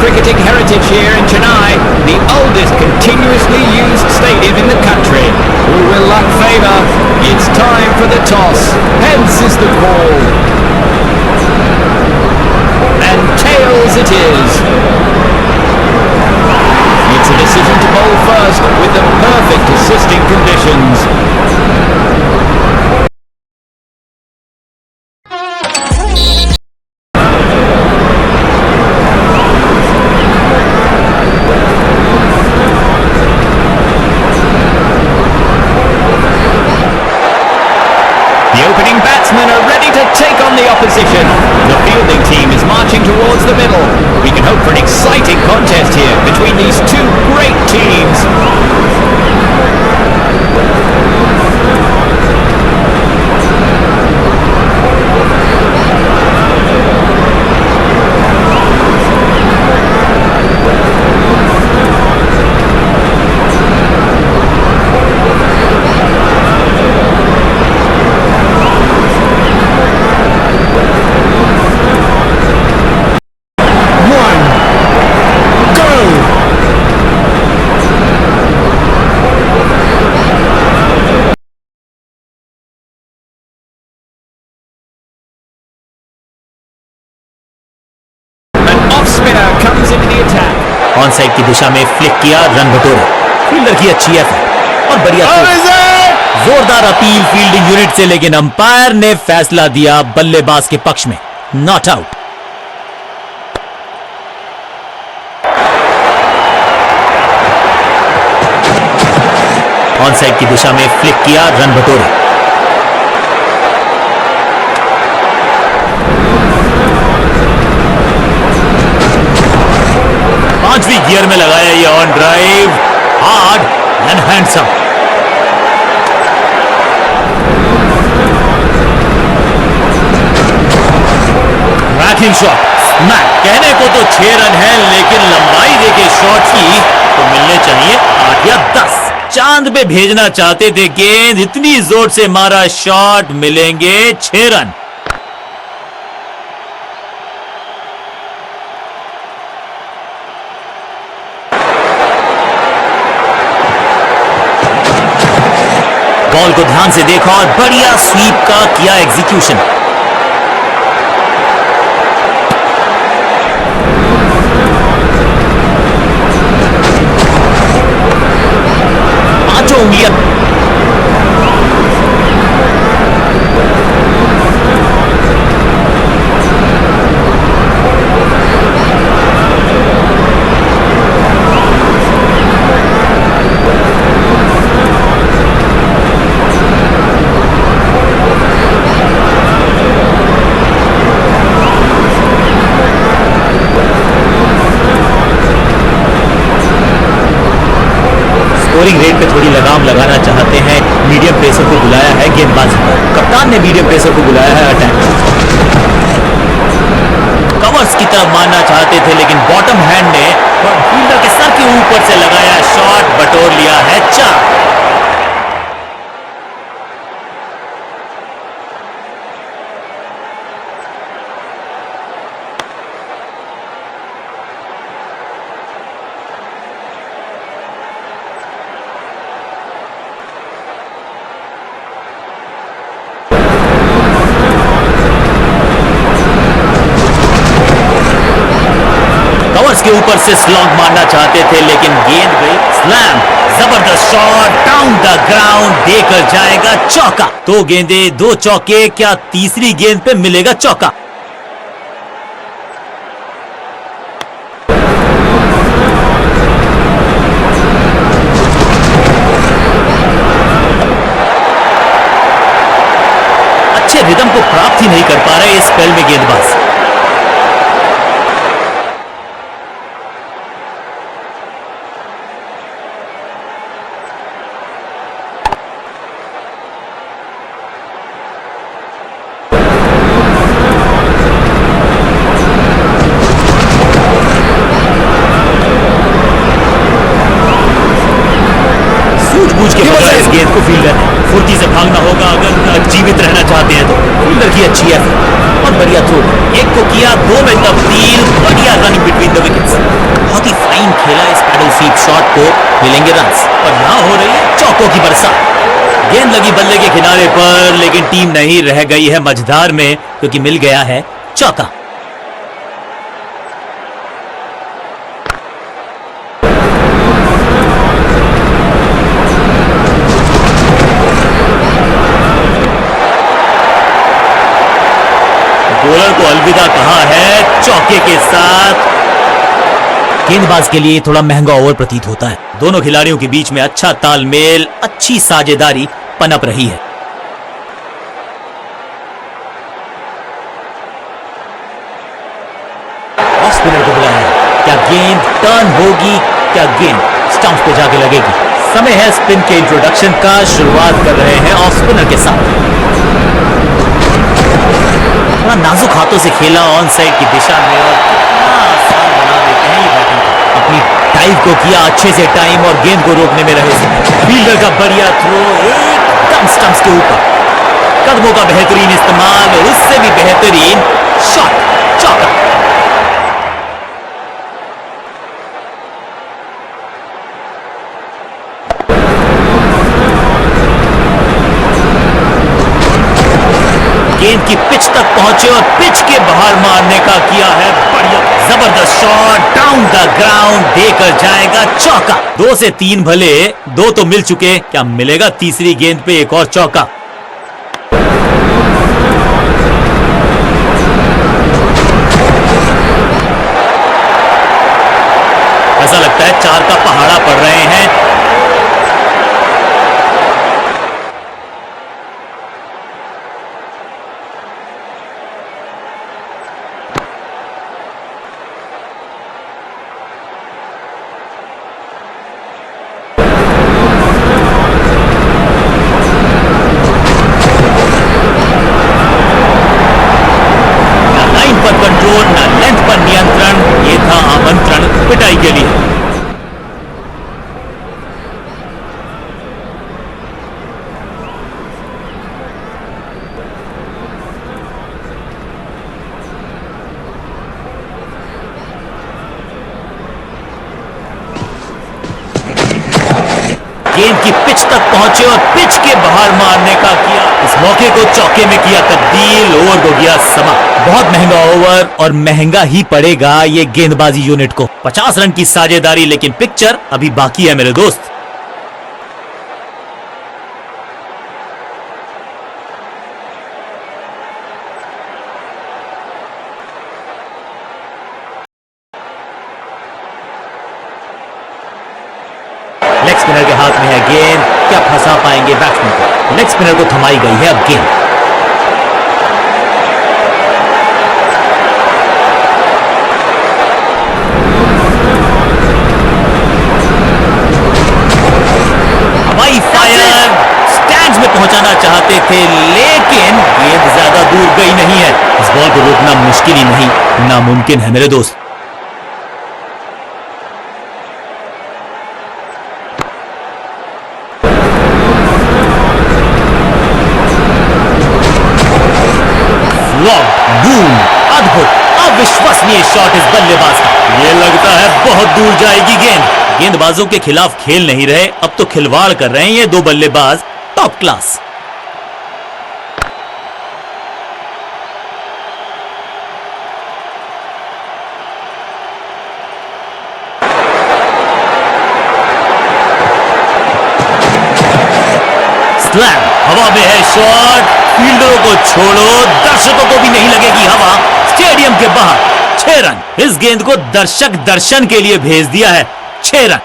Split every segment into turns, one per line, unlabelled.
cricketing heritage here in Chennai, the oldest continuously used stadium in the country. Who will luck favour? It's time for the toss. Heads is the call. And tails it is. It's a decision to bowl first with the perfect assisting conditions. The opening batsmen are ready to take on the opposition. The fielding team is marching towards the middle. We can hope for an exciting contest here between these two great teams.
On side की दिशा में flick किया, run बटोरे। Fielder की अच्छी effort और बढ़िया जोरदार appeal fielding unit से, लेकिन अंपायर ने फैसला दिया बल्लेबाज के पक्ष में, नॉट आउट। ऑन साइड की दिशा में फ्लिक किया, रन बटोरे। पांचवी गियर में लगाया ये on drive, hard and handsome. Ranking shot, smack. कहने को तो 6 रन है, लेकिन लंबाई देके शॉट की तो मिलने चाहिए 8 या 10। चांद पे भेजना चाहते थे गेंद, इतनी जोर से मारा शॉट, मिलेंगे 6 रन। बॉल को ध्यान से देखा और बढ़िया स्वीप का किया एग्जीक्यूशन। पांचों उंगलियां स्कोरिंग रेट पे थोड़ी लगाम लगाना चाहते हैं, मीडियम पेसर को बुलाया है गेंदबाजी पर। कप्तान ने मीडियम पेसर को बुलाया है अटैक। कवर्स की तरफ मारना चाहते थे, लेकिन बॉटम हैंड ने फील्डर के सर के ऊपर से लगाया शॉट, बटोर लिया है 4। के ऊपर से स्लॉग मारना चाहते थे, लेकिन गेंद गई स्लैम। जबरदस्त शॉट डाउन द ग्राउंड, देकर जाएगा चौका। 2 गेंदे 2 चौके, क्या तीसरी गेंद पे मिलेगा चौका? अच्छे रिदम को प्राप्त ही नहीं कर पा रहे इस स्पेल में गेंदबाज। इस गेंद को फील्डर फुर्ती से भागना होगा अगर जीवित रहना चाहते हैं तो। फील्डर की अच्छी है। और बढ़िया थ्रो, एक को किया, दो में तब्दील, बढ़िया रनिंग बिटवीन द विकेट्स। बहुत ही फाइन खेला इस पैडल स्वीप शॉट को, मिलेंगे रन्स और यहाँ हो रही है चौकों की बरसात। गेंद लगी बल्ले के किनारे पर, लेकिन टीम नहीं रह गई है मझधार में, क्योंकि मिल गया है चौका। बॉलर को अलविदा कहा है चौके के साथ। गेंदबाज के लिए थोड़ा महंगा ओवर प्रतीत होता है। दोनों खिलाड़ियों के बीच में अच्छा तालमेल, अच्छी साझेदारी पनप रही है। ऑफ स्पिनर को बुलाया है। क्या गेंद टर्न होगी? क्या गेंद स्टंप पे जाके लगेगी? समय है स्पिन के इंट्रोडक्शन का। शुरुआत कर रहे हैं ऑफ स्पिनर के साथ। थोड़ा नाजुक हाथों से खेला ऑन साइड की दिशा में और कितना आसान बना देते हैं ये बैटिंग। अपनी टाइम को किया अच्छे से टाइम और गेंद को रोकने में रहे। फील्डर का बढ़िया थ्रो एकदम स्टंप्स के ऊपर। कदमों का बेहतरीन इस्तेमाल और उससे भी बेहतरीन शॉट, चौका। गेंद की पिच तक पहुंचे और पिच के बाहर मारने का किया है बढ़िया, जबरदस्त शॉट, डाउन द ग्राउंड, देकर जाएगा चौका। 2 से 3 भले, 2 तो मिल चुके, क्या मिलेगा तीसरी गेंद पे एक और चौका? ऐसा लगता है 4 का पहाड़ा पड़ रहे हैं। कंट्रोल ना लेंथ पर नियंत्रण, ये था आमंत्रण पिटाई के लिए। गेंद की पिच तक पहुंचे और पिच के बाहर मारने का किया। इस मौके को चौके में किया तब्दील, ओवर को गया समा। बहुत महंगा ओवर और महंगा ही पड़ेगा ये गेंदबाजी यूनिट को। 50 रन की साझेदारी, लेकिन पिक्चर अभी बाकी है मेरे दोस्त। लेग स्पिनर के हाथ में है गेंद, क्या फंसा पाएंगे बैट्समैन को? लेग स्पिनर को थमाई गई है अब गेंद। हवाई फायर, स्टैंड्स में पहुंचाना चाहते थे, लेकिन गेंद ज्यादा दूर गई नहीं है। इस बॉल को रोकना मुश्किल ही नहीं, नामुमकिन है मेरे दोस्त। बूम, अद्भुत, अविश्वसनीय शॉट इस बल्लेबाज का। ये लगता है बहुत दूर जाएगी गेंद। गेंदबाजों के खिलाफ खेल नहीं रहे, अब तो खिलवाड़ कर रहे हैं ये 2 बल्लेबाज, टॉप क्लास। स्लैम, हवा में है शॉट, फील्डरों को छोड़ो, दर्शकों को भी नहीं लगेगी हवा। स्टेडियम के बाहर 6 रन। इस गेंद को दर्शक दर्शन के लिए भेज दिया है। 6 रन।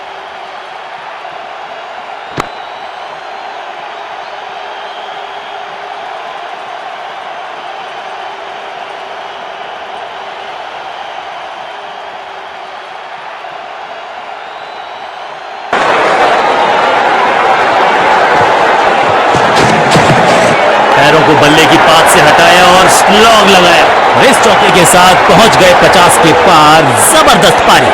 पैरों को बल्ले की पात से हटाया और स्लॉग लगाया। इस चौके के साथ पहुंच गए 50 के पार। जबरदस्त पारी।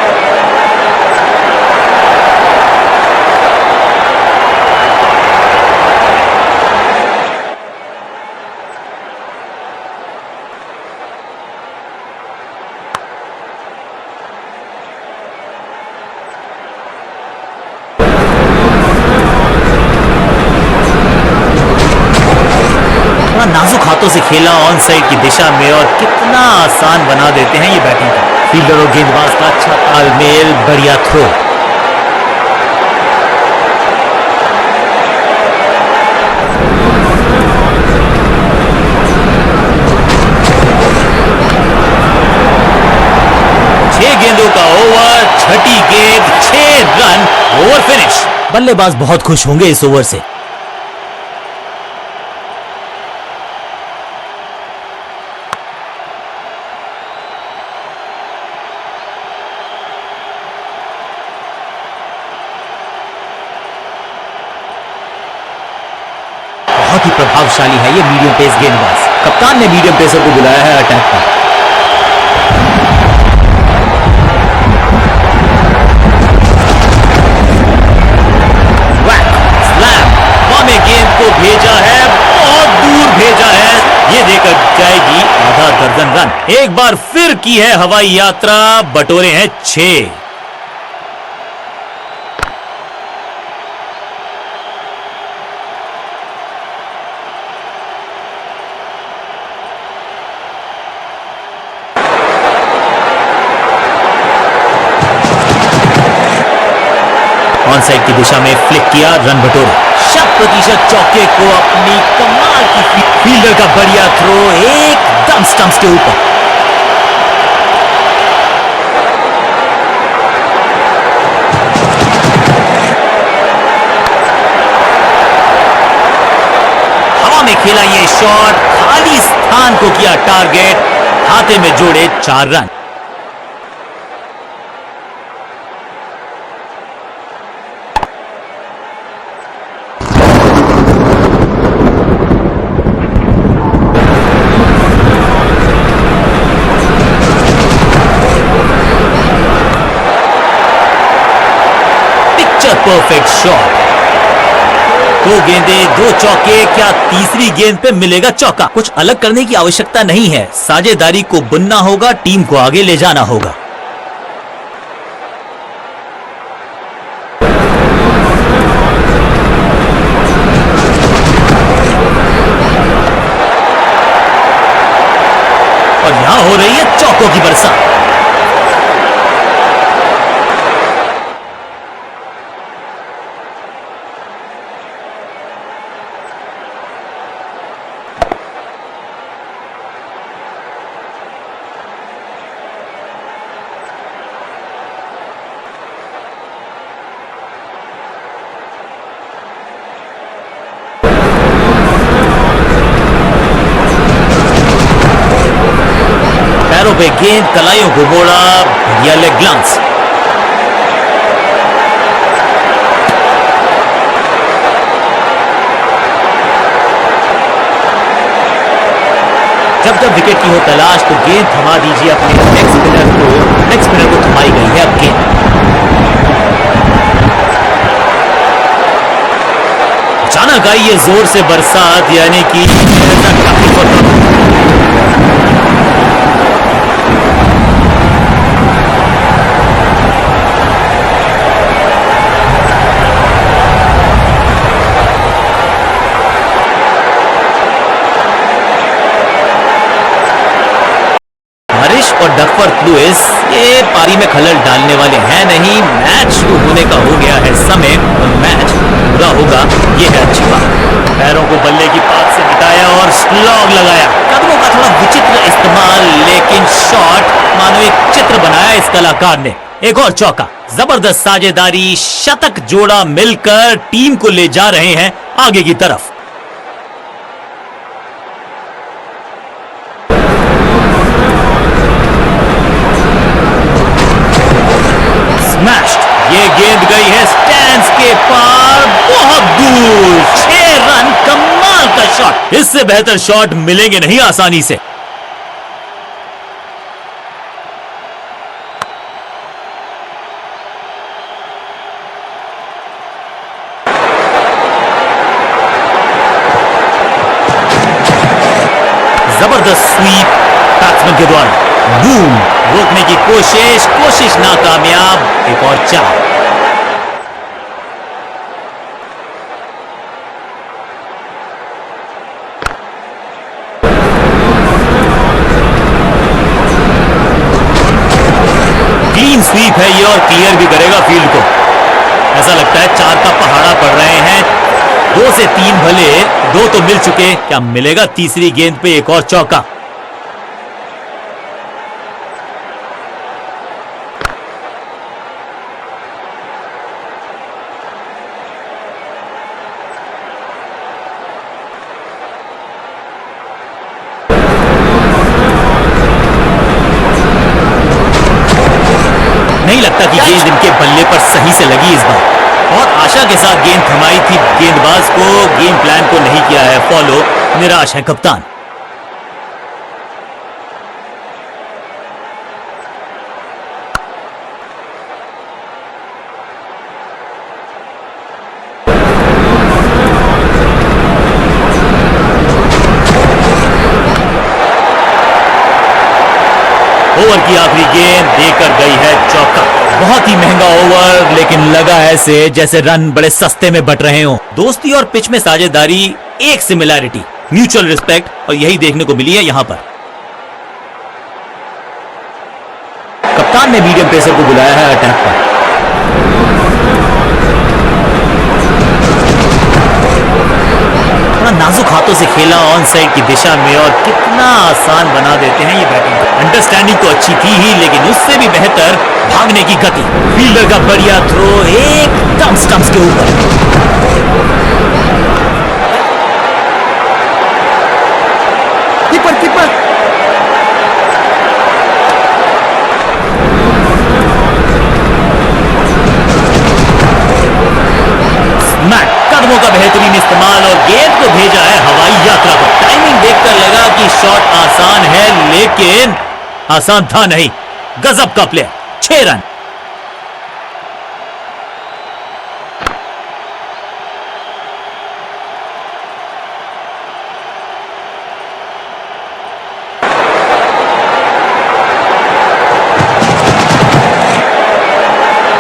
नाजुक हाथों से खेला ऑन साइड की दिशा में और कितना आसान बना देते हैं ये बैटिंग का। फील्डर और गेंदबाज का अच्छा तालमेल, बढ़िया थ्रो। गेंदों का ओवर, छठी गेंद, 6 रन, ओवर फिनिश। बल्लेबाज बहुत खुश होंगे इस ओवर से। बहुत ही प्रभावशाली है ये मीडियम पेस गेंदबाज। कप्तान ने मीडियम पेसर को बुलाया है अटैक पर। गेंद को भेजा है, बहुत दूर भेजा है, ये देकर जाएगी आधा दर्जन रन। एक बार फिर की है हवाई यात्रा, बटोरे हैं 6। ऑन साइड की दिशा में फ्लिक किया, रन बटोरे। 100% चौके को अपनी कमाल की फील्डर का बढ़िया थ्रो एकदम स्टंप्स के ऊपर। हवा में खेला ये शॉट, खाली स्थान को किया टारगेट, खाते में जोड़े 4 रन। Perfect shot. 2 गेंदे 2 चौके, क्या तीसरी गेंद पे मिलेगा चौका? कुछ अलग करने की आवश्यकता नहीं है, साझेदारी को बुनना होगा, टीम को आगे ले जाना होगा। और यहां हो रही है चौकों की बरसात। पे गेंद कलाइयों को मोड़ा, बढ़िया लेग ग्लांस। जब विकेट की हो तलाश तो गेंद थमा दीजिए अपने नेक्स्ट स्पिनर को थमाई गई है अब गेंद। अचानक आई ये जोर से बरसात, यानी कि और डकवर्थ लुइस ये पारी में खलल डालने वाले हैं नहीं। मैच शुरू होने का हो गया है समय और मैच पूरा होगा, ये है अच्छी बात। पैरों को बल्ले की पात से हटाया और स्लॉग लगाया। कदमों का थोड़ा विचित्र इस्तेमाल, लेकिन शॉट मानो एक चित्र बनाया इस कलाकार ने। एक और चौका, जबरदस्त साझेदारी, शतक जोड़ा मिलकर टीम को ले जा रहे हैं आगे की तरफ। ये गेंद गई है स्टैंड्स के पार, बहुत दूर, 6 रन, कमाल का शॉट। इससे बेहतर शॉट मिलेंगे नहीं आसानी से। जबरदस्त स्वीप बैट्समैन के द्वारा, बूम, रोकने की कोशिश नाकामयाब। एक और 4। और क्लियर भी करेगा फील्ड को। ऐसा लगता है 4 का पहाड़ा पड़ रहे हैं। 2 से 3 भले, 2 तो मिल चुके, क्या मिलेगा तीसरी गेंद पे एक और चौका? नहीं लगता कि गेंद इनके बल्ले पर सही से लगी इस बार। और आशा के साथ गेंद थमाई थी गेंदबाज को, गेम प्लान को नहीं किया है फॉलो। निराश है कप्तान। ओवर की आखिरी गेंद देकर गई है चौका। बहुत ही महंगा ओवर, लेकिन लगा ऐसे जैसे रन बड़े सस्ते में बट रहे हों। दोस्ती और पिच में साझेदारी, एक सिमिलैरिटी, म्यूचुअल रिस्पेक्ट, और यही देखने को मिली है यहां पर। कप्तान ने मीडियम पेसर को बुलाया है अटैक पर। बड़ा नाजुक हाथों से खेला ऑन साइड की दिशा में, और कितना आसान बना देते हैं ये बैटिंग। अंडरस्टैंडिंग तो अच्छी थी ही, लेकिन उससे भी बेहतर भागने की गति। फील्डर का बढ़िया थ्रो एकदम स्टंप्स के ऊपर। कीपर मैट, कदमों का बेहतरीन इस्तेमाल, और गेंद को भेजा है हवाई यात्रा पर। टाइमिंग देखकर लगा कि शॉट आसान है, लेकिन आसान था नहीं। गजब का प्ले, 6 रन।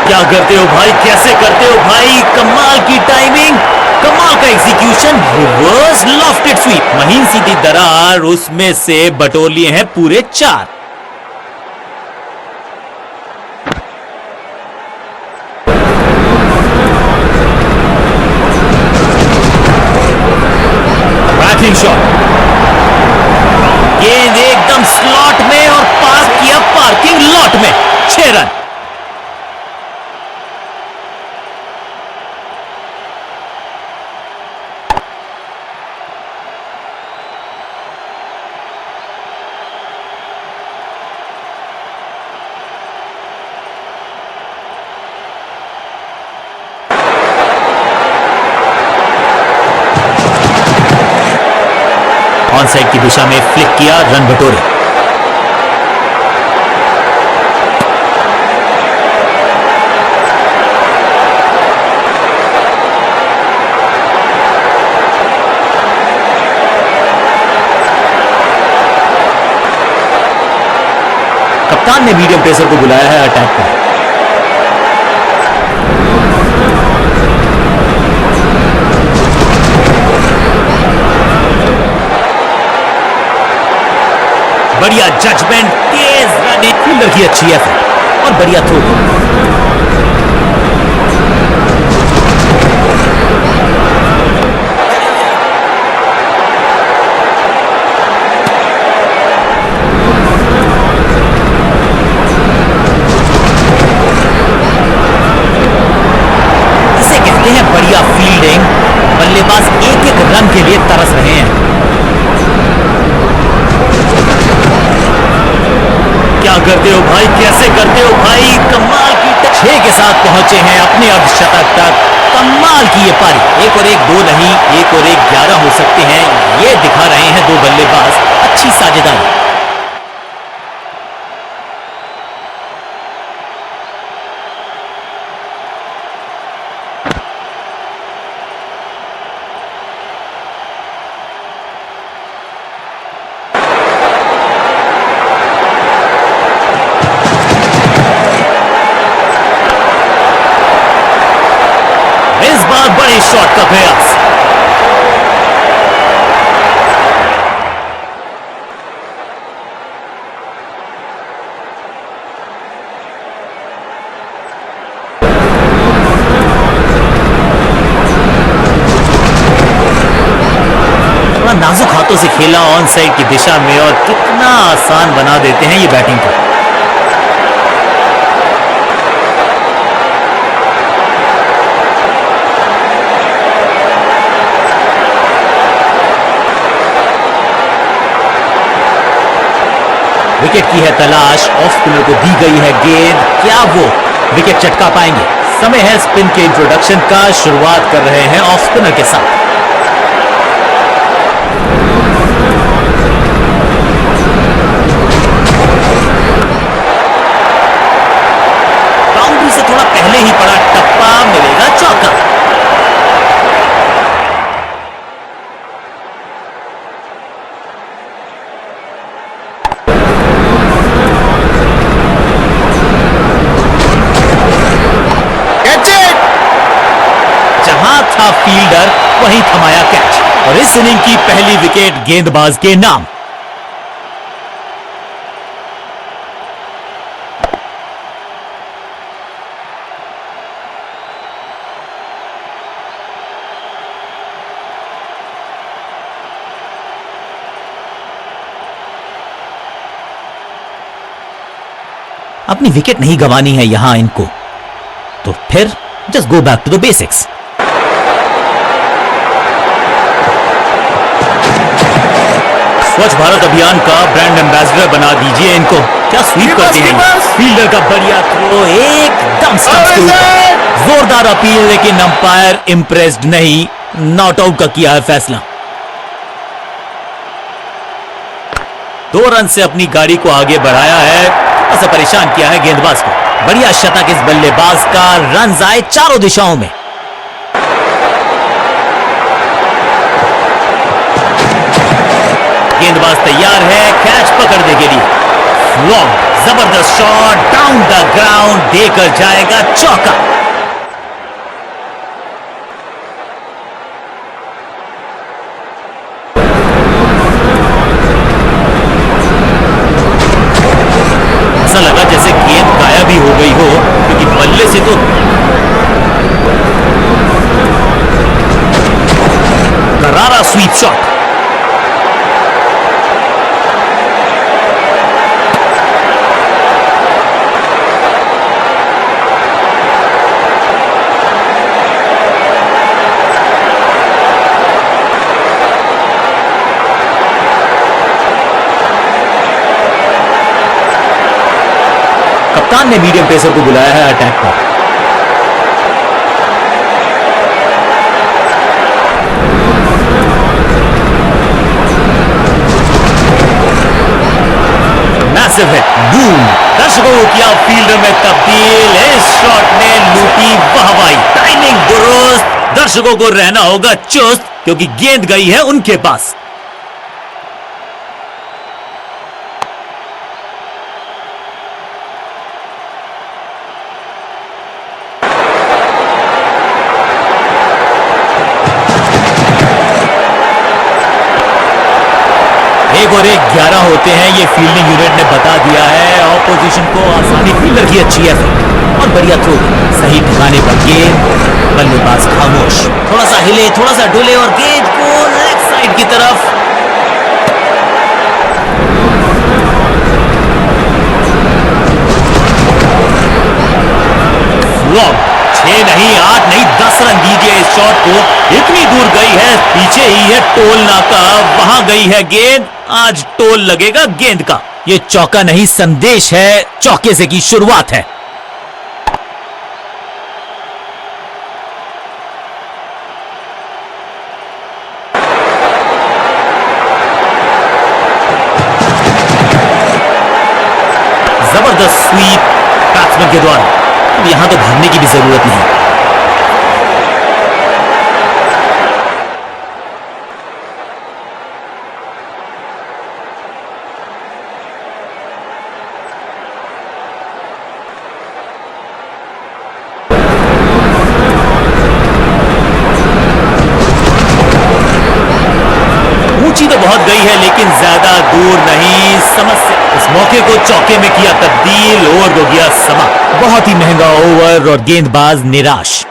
क्या करते हो भाई, कैसे करते हो भाई? कमाल की टाइमिंग, कमाल का एग्जीक्यूशन, रिवर्स लॉफ्टेड स्वीप, महीन सीधी दरार, उसमें से बटोर लिए हैं पूरे 4। बैटिंग शॉट, गेंद एकदम स्लॉट में, और पार्क किया पार्किंग लॉट में। 6 रन। ऑन साइड की दिशा में फ्लिक किया, रन बटोरे। कप्तान ने मीडियम पेसर को बुलाया है अटैक पर। बढ़िया जजमेंट, तेज रनिंग, फील्डर की अच्छी एफर्ट और बढ़िया थ्रो। इसे कहते हैं बढ़िया फील्डिंग। बल्लेबाज एक-एक रन के लिए तरस रहे हैं। क्या करते हो भाई, कैसे करते हो भाई? कमाल की 6 के साथ पहुंचे हैं अपने अर्धशतक तक। कमाल की ये पारी। 1 और 1 2 नहीं, 1 और 1 11 हो सकते हैं, ये दिखा रहे हैं 2 बल्लेबाज। अच्छी साझेदारी। बड़े शॉट का प्रयास। हाथों से खेला ऑन साइड की दिशा में और कितना आसान बना देते हैं ये बैटिंग को। विकेट की है तलाश, ऑफ स्पिनर को दी गई है गेंद, क्या वो विकेट चटका पाएंगे? समय है स्पिन के इंट्रोडक्शन का, शुरुआत कर रहे हैं ऑफ स्पिनर के साथ। बाउंड्री से थोड़ा पहले ही पड़ा टप्पा, मिलेगा चौका। था फील्डर वहीं थमाया कैच और इस इनिंग की पहली विकेट गेंदबाज के नाम। अपनी विकेट नहीं गंवानी है यहां इनको, तो फिर just go back to the basics. Swachh Bharat अभियान का ब्रांड एम्बेसडर बना दीजिए इनको। क्या स्वीप करते हैं, फील्डर का बढ़िया थ्रो एकदम स्टंप्स के ऊपर। जोरदार अपील लेकिन अंपायर इंप्रेस्ड नहीं, नॉट आउट का किया है फैसला। 2 रन से अपनी गाड़ी को आगे बढ़ाया है, थोड़ा सा परेशान किया है गेंदबाज को। बढ़िया शतक इस बल्लेबाज का, रन आए चारों दिशाओं में। गेंदबाज तैयार है कैच पकड़ने के लिए। लॉन्ग जबरदस्त शॉट डाउन द ग्राउंड, देकर जाएगा चौका। ऐसा लगा जैसे गेंद गायब ही हो गई हो, क्योंकि बल्ले से तो करारा स्वीप शॉट। कप्तान ने मीडियम पेसर को बुलाया है अटैक पर। मैसिव हिट, बूम, दर्शकों को किया फील्डर में तब्दील। इस शॉट ने लूटी वाहवाही, टाइमिंग दुरुस्त। दर्शकों को रहना होगा चुस्त, क्योंकि गेंद गई है उनके पास। एक और एक 11 होते हैं, ये फील्डिंग यूनिट ने बता दिया है। ऑपोजिशन को आसानी, फील्डर की अच्छी है और बढ़िया थ्रो, सही ठिकाने पर गेंद, बल्लेबाज खामोश। थोड़ा सा हिले, थोड़ा सा डुले और गेंद को लेग साइड की तरफ। फ्लॉप, 6 नहीं 8 नहीं 10 रन दीजिए इस शॉट को। इतनी दूर गई है, पीछे ही है टोल नाका, वहां गई है गेंद। आज टोल लगेगा गेंद का। ये चौका नहीं संदेश है, चौके से की शुरुआत है। जबरदस्त स्वीप बैट्समैन के द्वारा। अब यहां तो भागने की भी जरूरत नहीं। तो बहुत गई है लेकिन ज्यादा दूर नहीं। समस्या इस मौके को चौके में किया तब्दील, ओवर हो गया समा। बहुत ही महंगा ओवर और गेंदबाज निराश।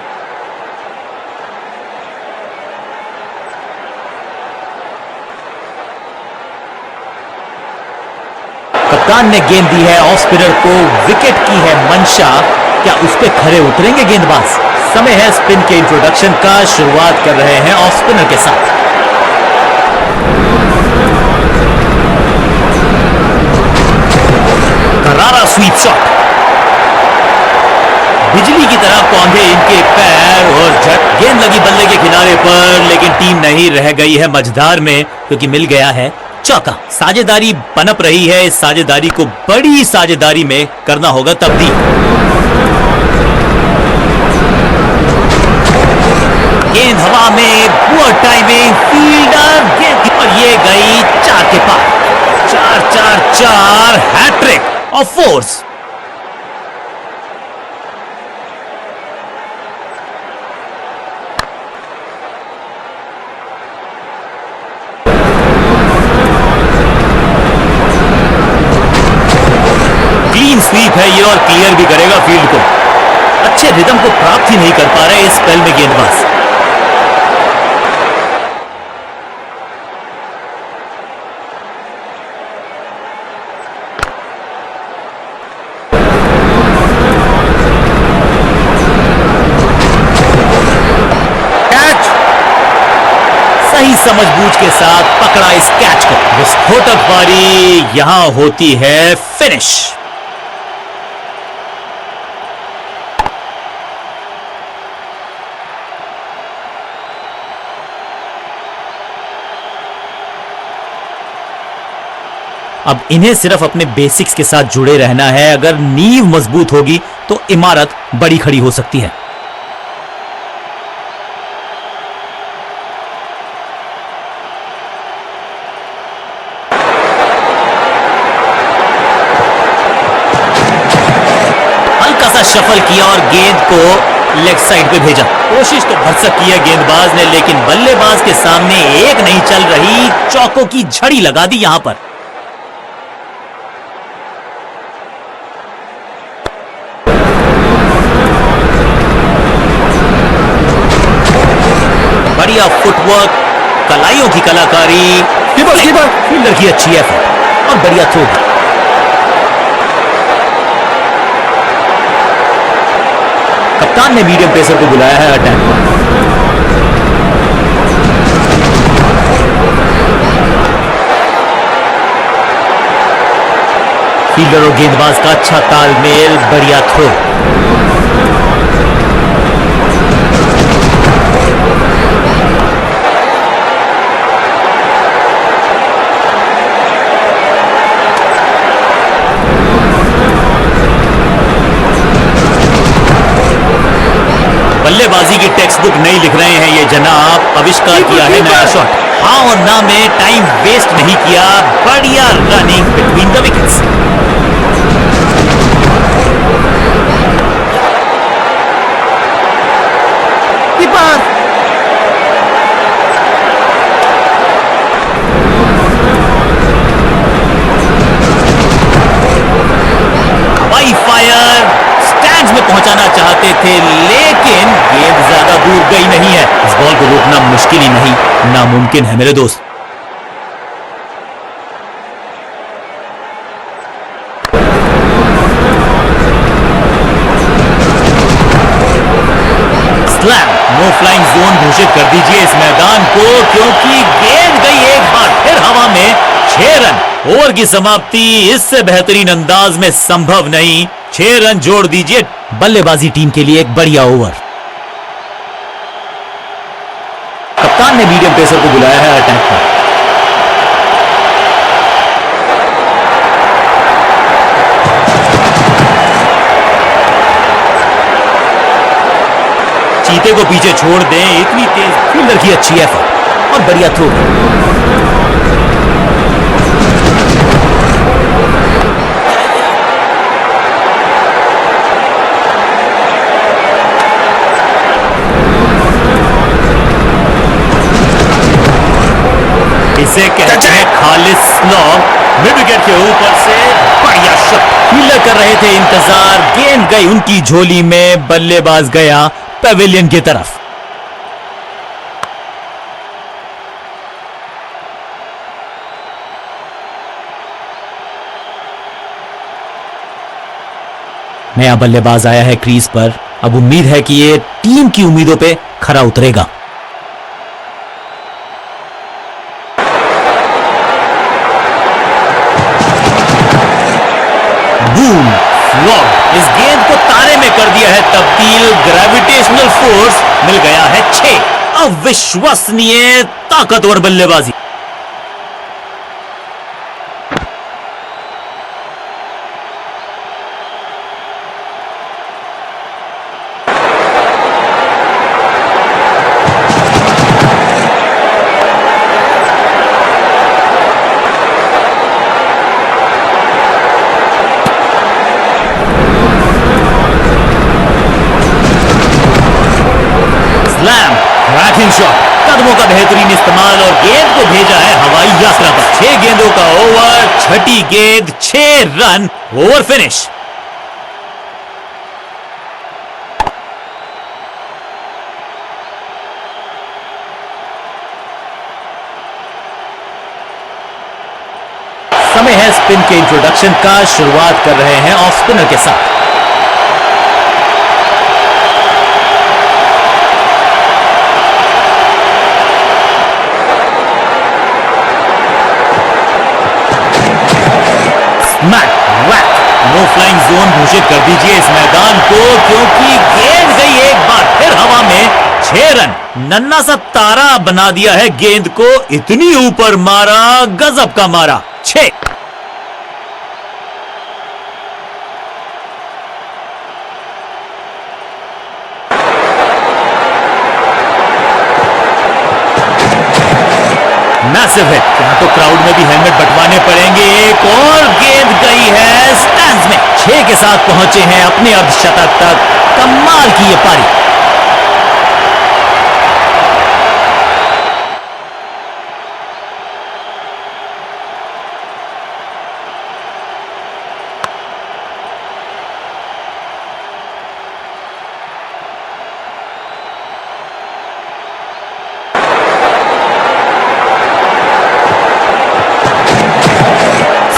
कप्तान ने गेंद दी है ऑफ स्पिनर को, विकेट की है मंशा, क्या उस पे खरे उतरेंगे गेंदबाज? समय है स्पिन के इंट्रोडक्शन का, शुरुआत कर रहे हैं ऑफ स्पिनर के साथ। करारा स्वीप शॉट, बिजली की तरह कौंधे इनके पैर और झट गेंद लगी बल्ले के किनारे पर, लेकिन टीम नहीं रह गई है मझधार में क्योंकि मिल गया है चौका। साझेदारी पनप रही है, इस साझेदारी को बड़ी साझेदारी में करना होगा तब्दील। गेंद हवा में, पुअर टाइमिंग, फील्डर गेंद और ये गई 4 के पार। 4-4-4 hat trick of fours. Clean sweep है ये और क्लियर भी करेगा फील्ड को। अच्छे रिदम को प्राप्त ही नहीं कर पा रहे इस स्पेल में गेंदबाज। सही समझबूझ के साथ पकड़ा इस कैच को। विस्फोटक पारी यहां होती है फिनिश। अब इन्हें सिर्फ अपने बेसिक्स के साथ जुड़े रहना है। अगर नींव मजबूत होगी तो इमारत बड़ी खड़ी हो सकती है। हल्का सा शफल किया और गेंद को लेग साइड पे भेजा। कोशिश तो भरसक की है गेंदबाज ने, लेकिन बल्लेबाज के सामने एक नहीं चल रही। चौकों की झड़ी लगा दी यहां पर। बढ़िया फुटवर्क, कलाइयों की कलाकारी, फील्डर की अच्छी एफर्ट और बढ़िया थ्रो। कप्तान ने मीडियम पेसर को बुलाया है अटैक पर। फील्डर और गेंदबाज का अच्छा तालमेल, बढ़िया थ्रो। बल्लेबाजी की टेक्स्ट बुक नहीं लिख रहे हैं ये जनाब। आविष्कार किया है नया शॉट। हाँ और ना में टाइम वेस्ट नहीं किया। बढ़िया running between the wickets. Keeper हवाई फायर स्टैंड्स में पहुंचाना चाहते थे, लेकिन गेंद ज्यादा दूर गई नहीं है। इस बॉल को रोकना मुश्किल ही नहीं, नामुमकिन है मेरे दोस्त। स्लैम, नो फ्लाइंग जोन घोषित कर दीजिए इस मैदान को, क्योंकि गेंद गई एक बार फिर हवा में। 6 रन। ओवर की समाप्ति इससे बेहतरीन अंदाज में संभव नहीं। 6 रन जोड़ दीजिए। बल्लेबाजी टीम के लिए एक बढ़िया ओवर। कप्तान ने मीडियम पेसर को बुलाया है अटैक पर। चीते को पीछे छोड़ दें, इतनी तेज। फील्डर की अच्छी एफर्ट और बढ़िया थ्रो। इसे कहते हैं खालिस स्लॉग। मिड विकेट के ऊपर से बढ़िया शॉट। फील्डर कर रहे थे इंतजार, गेंद गई उनकी झोली में। बल्लेबाज गया पेविलियन की तरफ। नया बल्लेबाज आया है क्रीज पर। अब उम्मीद है कि ये टीम की उम्मीदों पे खरा उतरेगा। Boom, flop. इस गेंद को तारे में कर दिया है तब्दील। ग्रेविटेशनल फोर्स मिल गया है 6। अविश्वसनीय ताकतवर बल्लेबाजी। रैकिंग शॉट, कदमों का बेहतरीन इस्तेमाल और गेंद को भेजा है हवाई यात्रा पर। 6 गेंदों का ओवर, छठी गेंद, 6 रन, ओवर फिनिश। समय है स्पिन के इंट्रोडक्शन का। शुरुआत कर रहे हैं ऑफ स्पिनर के साथ। नो फ्लाइंग जोन घोषित कर दीजिए इस मैदान को, क्योंकि गेंद गई एक बार फिर हवा में। 6 रन, नन्ना सा तारा बना दिया है गेंद को। इतनी ऊपर मारा, गजब का मारा। 6। Massive hit. यहां तो क्राउड में भी हेलमेट बंटवाने पड़ेंगे। एक और गेंद गई है स्टैंड्स में। 6 के साथ पहुंचे हैं अपने अर्धशतक तक। कमाल की ये पारी।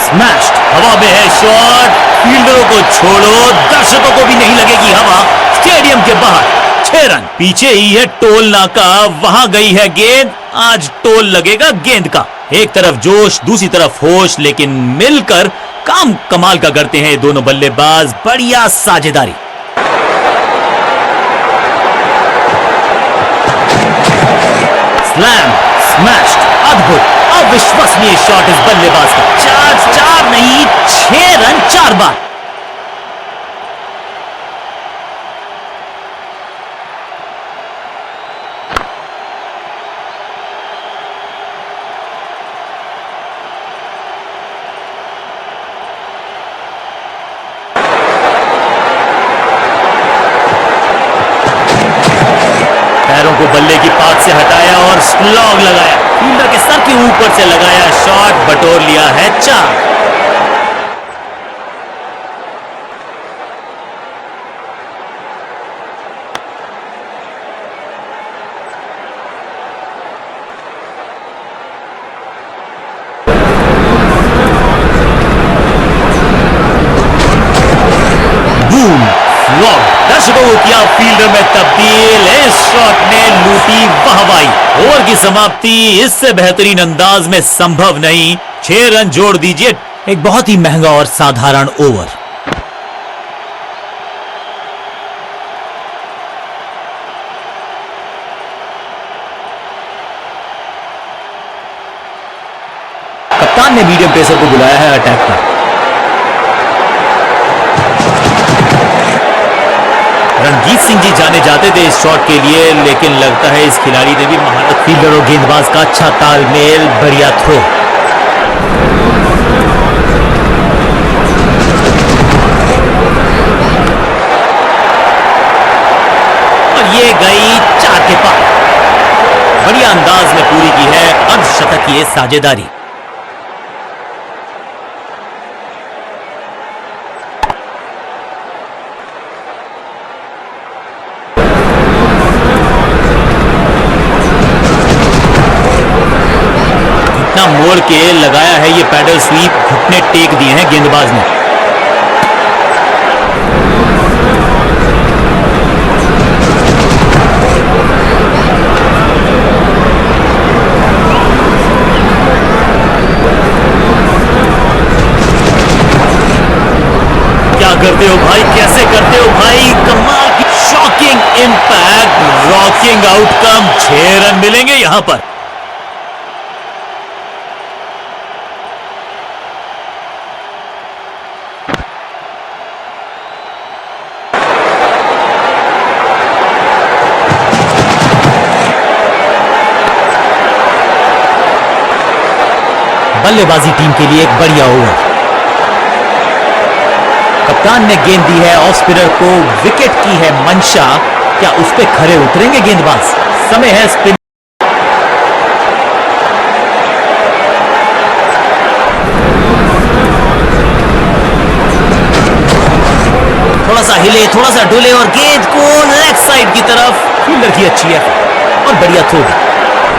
स्मैश्ड, हवा में है शॉट। फील्डरों को छोड़ो, दर्शकों को भी नहीं लगेगी हवा। स्टेडियम के बाहर 6 रन। पीछे ही है टोल नाका, वहां गई है गेंद। आज टोल लगेगा गेंद का। एक तरफ जोश, दूसरी तरफ होश, लेकिन मिलकर काम कमाल का करते हैं दोनों बल्लेबाज। बढ़िया साझेदारी। स्लैम, स्मैश्ड, अद्भुत, अविश्वसनीय शॉट इस बल्लेबाज का। 4 नहीं, 6 रन 4 बार। पैरों को बल्ले की पात से हटाया और स्लॉग लगाया। फील्डर के सर के ऊपर से लगाया शॉट, बटोर लिया है 4। Boom, flop. दर्शकों को किया फील्डर में तब्दील। इस शॉट ने लूटी वाहवाही। ओवर की समाप्ति इससे बेहतरीन अंदाज में संभव नहीं। 6 रन जोड़ दीजिए। एक बहुत ही महंगा और साधारण ओवर। कप्तान ने मीडियम पेसर को बुलाया है अटैक पर। रणजीत सिंह जी जाने जाते थे इस शॉट के लिए, लेकिन लगता है इस खिलाड़ी ने भी महारत। फील्डर और गेंदबाज का अच्छा तालमेल, बढ़िया थ्रो। और ये गई 4 के पार। बढ़िया अंदाज में पूरी की है अर्धशतक की साझेदारी। मोड़ के लगाया है ये पैडल स्वीप। घुटने टेक दिए हैं गेंदबाज ने। शॉकिंग आउटकम, 6 रन मिलेंगे यहां पर।
बल्लेबाजी टीम के लिए एक बढ़िया ओवर। कप्तान ने गेंद दी है ऑफ स्पिनर को, विकेट की है मंशा। क्या उस पे खरे उतरेंगे गेंदबाज? समय है स्पिन। थोड़ा सा हिले, थोड़ा सा डुले और गेंद को लेफ्ट साइड की तरफ। फील्डर की अच्छी है और बढ़िया थ्रो।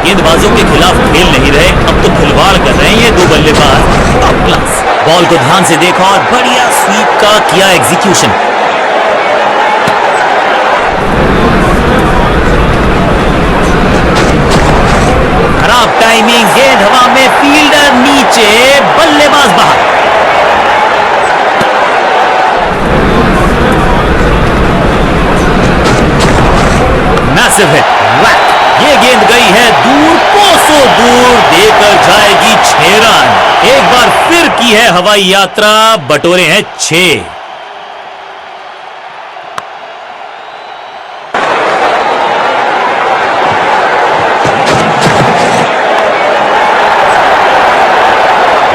गेंदबाजों के खिलाफ खेल नहीं रहे, अब तो खिलवाड़ कर रहे हैं ये दो बल्लेबाज।
Top class. बॉल को ध्यान से देखा और बढ़िया स्वीप का किया एग्जीक्यूशन। खराब टाइमिंग, गेंद हवा में, फील्डर नीचे, बल्लेबाज बाहर।
Massive hit, whack. ये गेंद गई है दूर, कोसों दूर, देकर जाएगी 6 रन। एक बार फिर की है हवाई यात्रा, बटोरे हैं 6।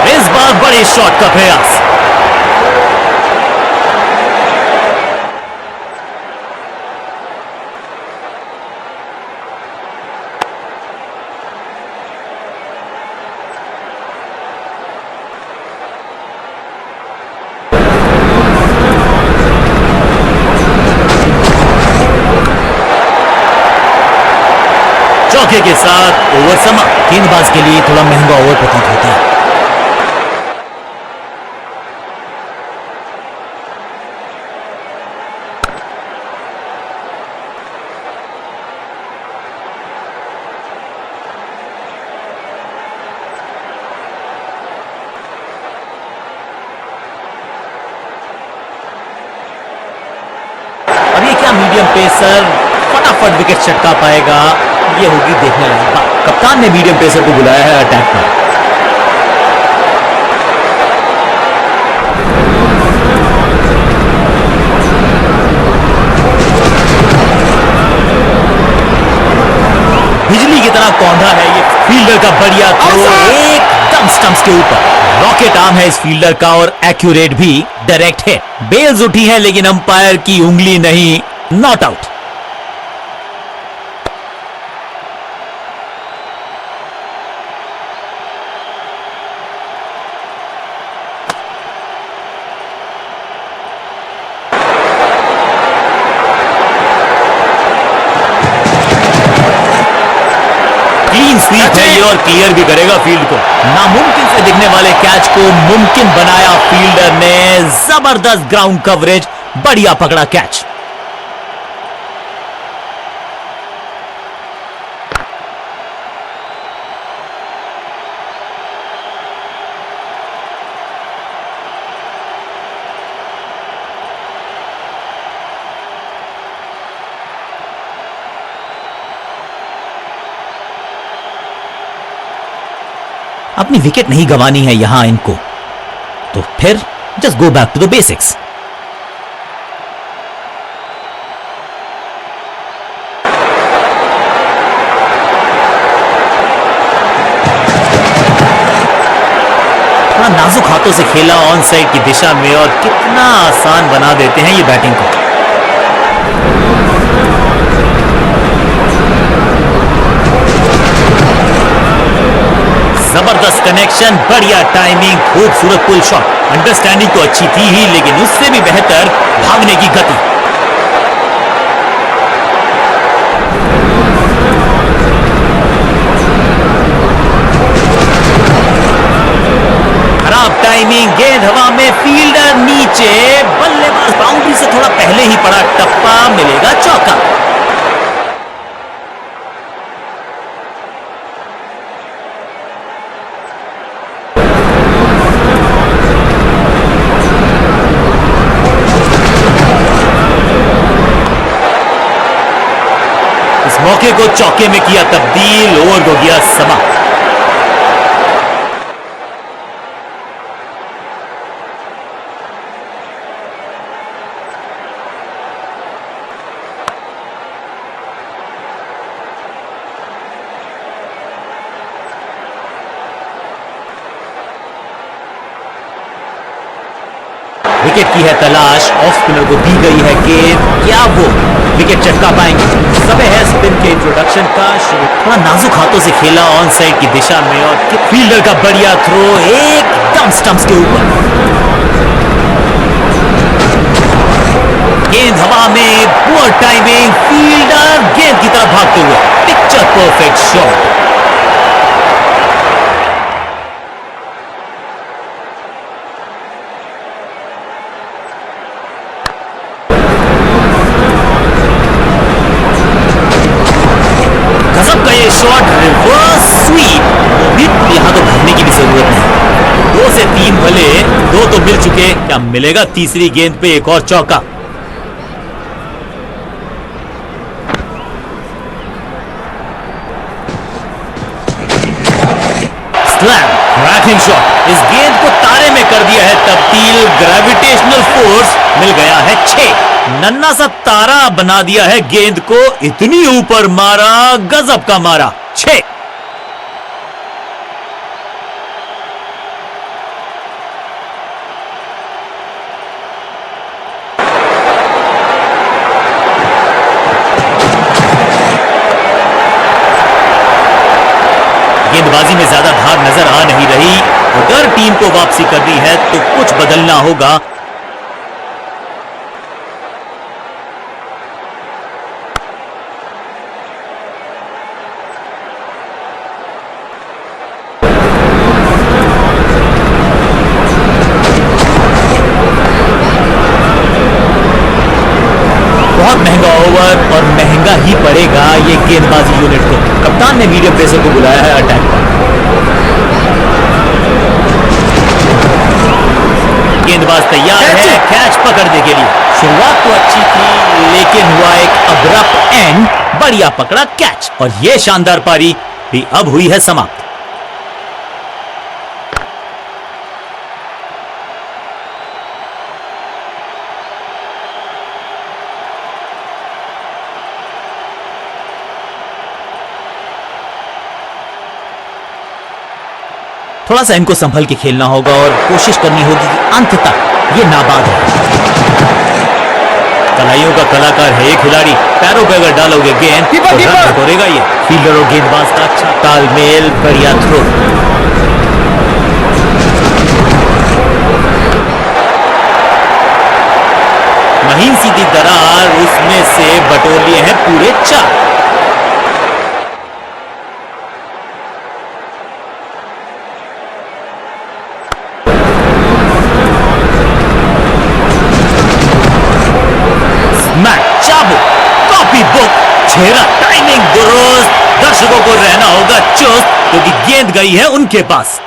इस बार बड़े शॉट का प्रयास। चौके के साथ ओवर समाप्त।
गेंदबाज के लिए थोड़ा महंगा ओवर प्रतीत होता है। अब ये क्या मीडियम पेसर फटाफट विकेट चटका पाएगा? ये होगी देखने लायक बात। कप्तान ने मीडियम पेसर को बुलाया है अटैक पर। बिजली की तरह कौंधा है ये फील्डर का बढ़िया थ्रो, एकदम स्टंप्स के ऊपर। रॉकेट आर्म है इस फील्डर का और एक्यूरेट भी, डायरेक्ट है। बेल्स उठी है लेकिन अंपायर की उंगली नहीं, नॉट आउट।
क्लीन स्वीप है ये और क्लियर भी करेगा फील्ड को।
नामुमकिन से दिखने वाले कैच को मुमकिन बनाया फील्डर ने। जबरदस्त ग्राउंड कवरेज, बढ़िया पकड़ा कैच। अपनी विकेट नहीं गंवानी है यहां इनको, तो फिर just go back to the basics. थोड़ा नाजुक हाथों से खेला ऑन साइड की दिशा में और कितना आसान बना देते हैं ये बैटिंग को।
जबरदस्त कनेक्शन, बढ़िया टाइमिंग, खूबसूरत पुल शॉट। अंडरस्टैंडिंग तो अच्छी थी ही, लेकिन उससे भी बेहतर भागने की गति।
खराब टाइमिंग, गेंद हवा में, फील्डर नीचे, बल्लेबाज बाउंड्री से थोड़ा पहले ही पड़ा टप्पा, मिलेगा चौका।
मौके को चौके में किया तब्दील, ओवर को किया समाप्त। विकेट की है तलाश, ऑफ स्पिनर को दी गई है गेंद, क्या वो विकेट चटका पाएंगे? समय है स्पिन के इंट्रोडक्शन का। थोड़ा नाजुक हाथों से खेला ऑन साइड की दिशा में और फील्डर का बढ़िया थ्रो एकदम स्टंप्स के ऊपर। गेंद हवा में, पुअर टाइमिंग, फील्डर गेंद की तरफ भागते हुए, picture perfect shot. Shot reverse sweep, वो भी यहां तो भरने की भी जरूरत नहीं। 2 से 3 भले, 2 तो मिल चुके, क्या मिलेगा तीसरी गेंद पे एक और चौका? स्लैम, क्रैकिंग शॉट, इस गेंद को तारे में कर दिया है तब्दील। ग्रेविटेशनल फोर्स मिल गया है 6। नन्ना सा तारा बना दिया है गेंद को, इतनी ऊपर मारा, गजब का मारा, 6। गेंदबाजी में ज्यादा धार नजर आ नहीं रही। अगर टीम को वापसी करनी है तो कुछ बदलना होगा। बहुत महंगा ओवर और महंगा ही पड़ेगा ये गेंदबाजी यूनिट को। कप्तान ने मीडियम पेसर को बुलाया है अटैक पर। गेंदबाज तैयार है कैच पकड़ने के लिए। शुरुआत तो अच्छी थी लेकिन हुआ एक अब्रप्ट एंड, बढ़िया पकड़ा कैच और ये शानदार पारी भी अब हुई है समाप्त। थोड़ा सा इनको संभल के खेलना होगा और कोशिश करनी होगी कि अंत तक ये नाबाद है। कलाइयों का कलाकार है ये खिलाड़ी, पैरों पे अगर डालोगे गेंद तो रन करेगा ये। फील्डर और गेंदबाज का अच्छा तालमेल, बढ़िया थ्रो। महीन सीधी दरार, उसमें से बटोर लिए हैं पूरे 4। कॉपी बुक, छेड़ा, टाइमिंग दुरुस्त। दर्शकों को रहना होगा चुस्त क्योंकि गेंद गई है उनके पास।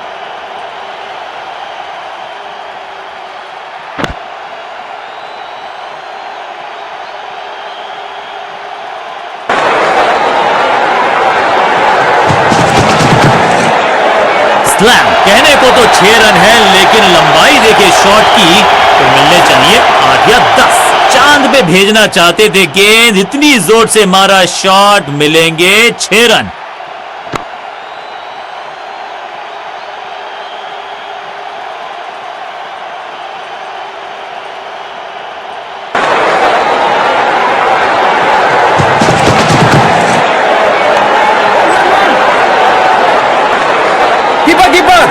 स्लैम, कहने को तो 6 रन है लेकिन लंबाई देखे शॉट की तो मिलने चाहिए 8 या 10। चांद पे भेजना चाहते थे गेंद, इतनी जोर से मारा शॉट, मिलेंगे 6 रन।
कीपर कीपर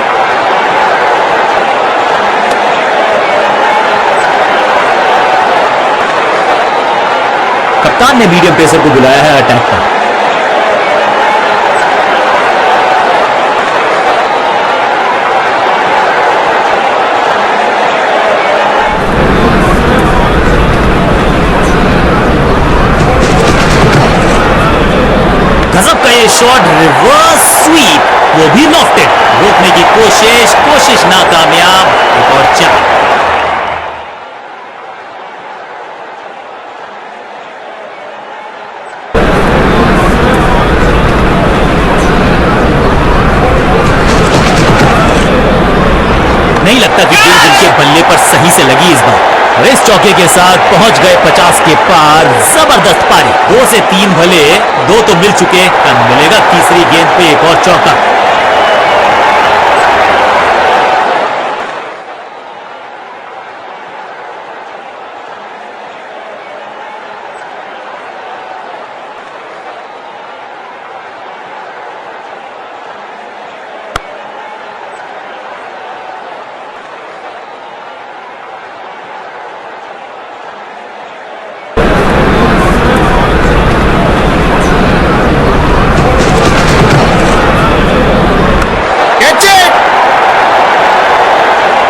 कप्तान ने मीडियम पेसर को बुलाया है अटैक पर। गजब का ये शॉट, रिवर्स स्वीप, वो भी लॉफ्टेड। रोकने की कोशिश नाकामयाब। एक और 4।
नहीं लगता कि गेंद इनके बल्ले पर सही से लगी इस बार, और इस चौके के साथ पहुंच गए 50 के पार। जबरदस्त पारी, 2 से 3 भले 2 तो मिल चुके, अब मिलेगा तीसरी गेंद पे एक और चौका।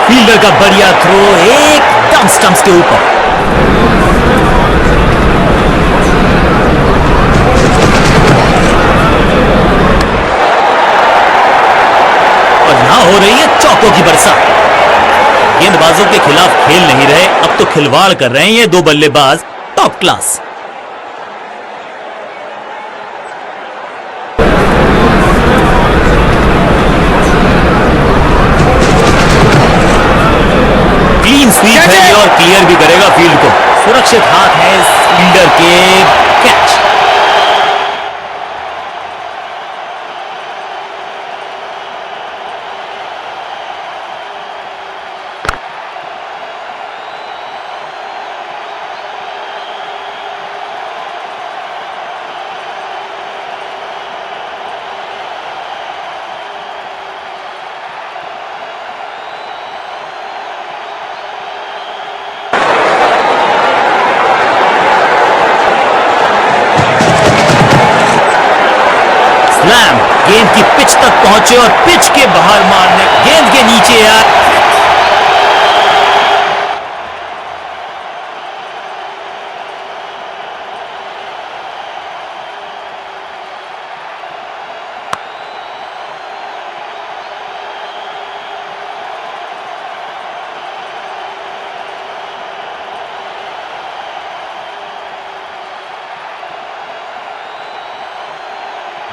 फील्डर का बढ़िया थ्रो एकदम स्टंप्स के ऊपर। और यहां हो रही है चौकों की बरसात। गेंदबाजों के खिलाफ खेल नहीं रहे, अब तो खिलवाड़ कर रहे हैं ये 2 बल्लेबाज, टॉप क्लास। क्लीन स्वीप है ये और क्लियर भी करेगा फील्ड को। सुरक्षित हाथ है इस फील्डर के, कैच। स्लैम, गेंद की पिच तक पहुंचे और पिच के बाहर मारने, गेंद के नीचे यार।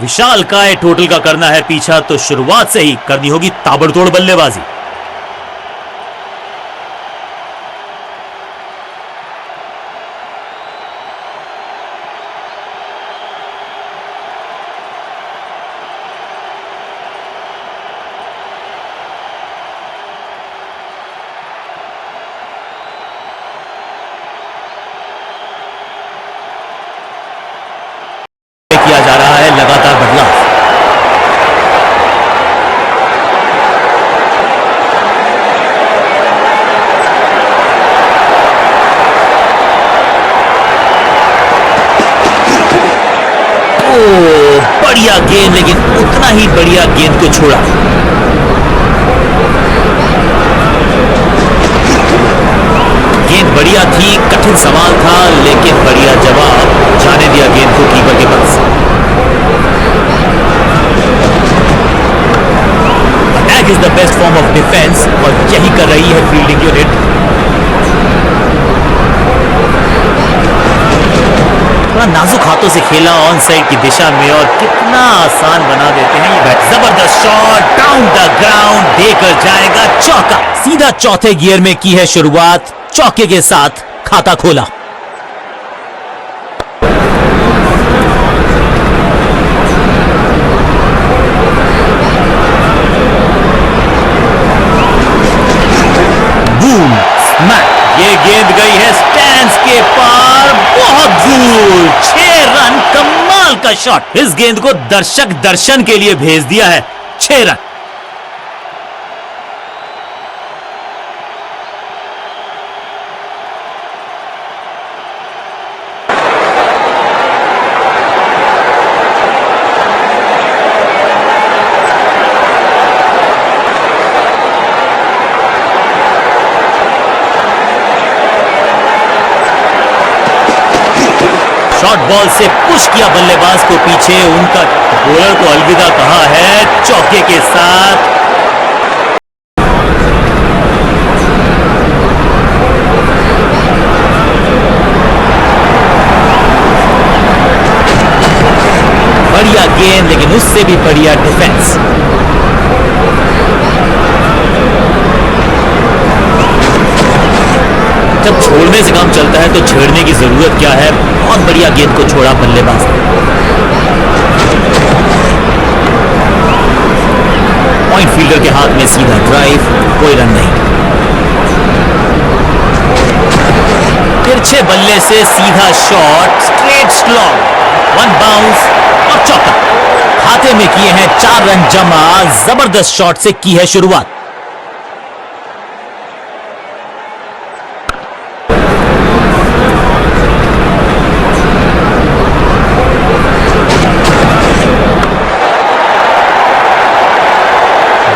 विशाल काय टोटल का करना है पीछा, तो शुरुआत से ही करनी होगी ताबड़तोड़ बल्लेबाजी। किया जा रहा है लगातार बदलाव। बढ़िया गेंद, लेकिन उतना ही बढ़िया गेंद को छोड़ा। गेंद बढ़िया थी, कठिन सवाल था, लेकिन बढ़िया जवाब। जाने दिया गेंद को कीपर के पास। Attack is the best form of defence, और यही कर रही है फील्डिंग यूनिट। थोड़ा नाजुक हाथों से खेला ऑन साइड की दिशा में, और कितना आसान बना देते हैं ये बैट। जबरदस्त शॉट, डाउन द ग्राउंड, देकर जाएगा चौका। सीधा चौथे गियर में की है शुरुआत, चौके के साथ खाता खोला। बूम, स्मैक, ये गेंद गई है स्टैंड्स के पार, बहुत दूर। 6 रन, कमाल का शॉट। इस गेंद को दर्शक दर्शन के लिए भेज दिया है। 6 रन। शॉर्ट बॉल से पुश किया बल्लेबाज को पीछे, उनका बॉलर को अलविदा कहा है चौके के साथ। बढ़िया गेंद, लेकिन उससे भी बढ़िया डिफेंस।
जब छोड़ने से काम चलता है तो छेड़ने की जरूरत क्या है। बहुत बढ़िया गेंद को छोड़ा बल्लेबाज ने। पॉइंट फील्डर के हाथ में सीधा ड्राइव, कोई रन नहीं। तिरछे बल्ले से सीधा shot, straight slog, one bounce और चौका। खाते में किए हैं 4 रन जमा। जबरदस्त शॉट से की है शुरुआत।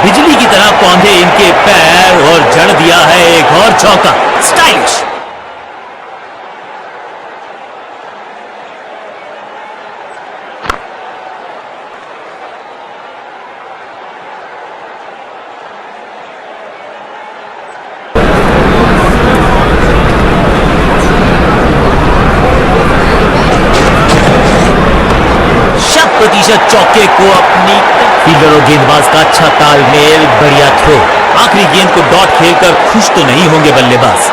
बिजली की तरह कौंधे इनके पैर और जड़ दिया है एक और चौका। स्टाइलिश। प्रतिशत चौके को अपनी। फील्डर और गेंदबाज का अच्छा तालमेल, बढ़िया थ्रो। आखिरी गेंद को डॉट खेलकर खुश तो नहीं होंगे बल्लेबाज।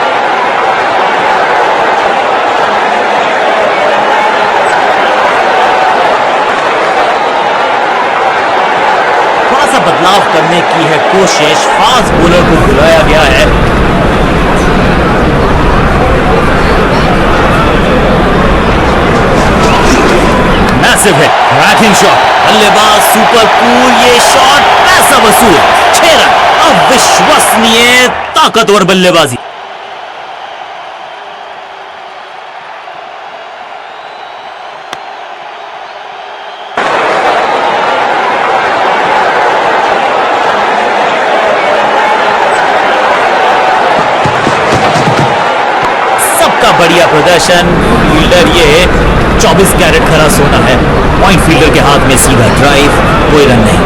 थोड़ा सा बदलाव करने की है कोशिश। फास्ट बॉलर को बुलाया गया है। मैसिव हिट, क्रैकिंग शॉट, बल्लेबाज सुपर कूल। ये शॉट पैसा वसूल। 6 रन। अविश्वसनीय ताकतवर बल्लेबाजी। सबका बढ़िया प्रदर्शन। फील्डर ये 24 कैरेट खरा सोना है। पॉइंट फील्डर के हाथ में सीधा ड्राइव, कोई रन नहीं।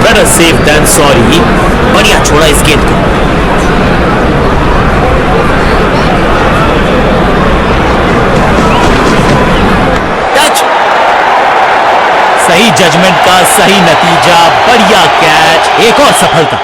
Better safe than sorry. बढ़िया छोड़ा इस गेंद को। टच। सही जजमेंट का सही नतीजा। बढ़िया कैच, एक और सफलता।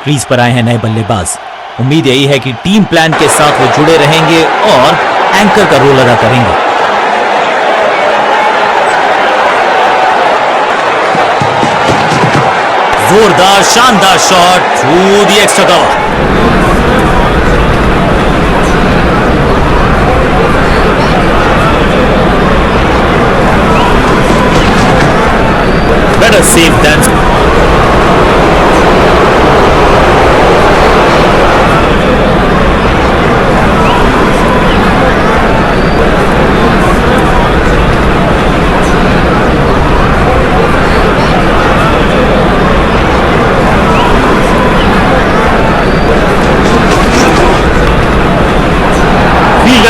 क्रीज पर आए हैं नए बल्लेबाज। उम्मीद यही है कि टीम प्लान के साथ वो जुड़े रहेंगे और एंकर का रोल अदा करेंगे। जोरदार शानदार shot through the extra cover. Better safe than.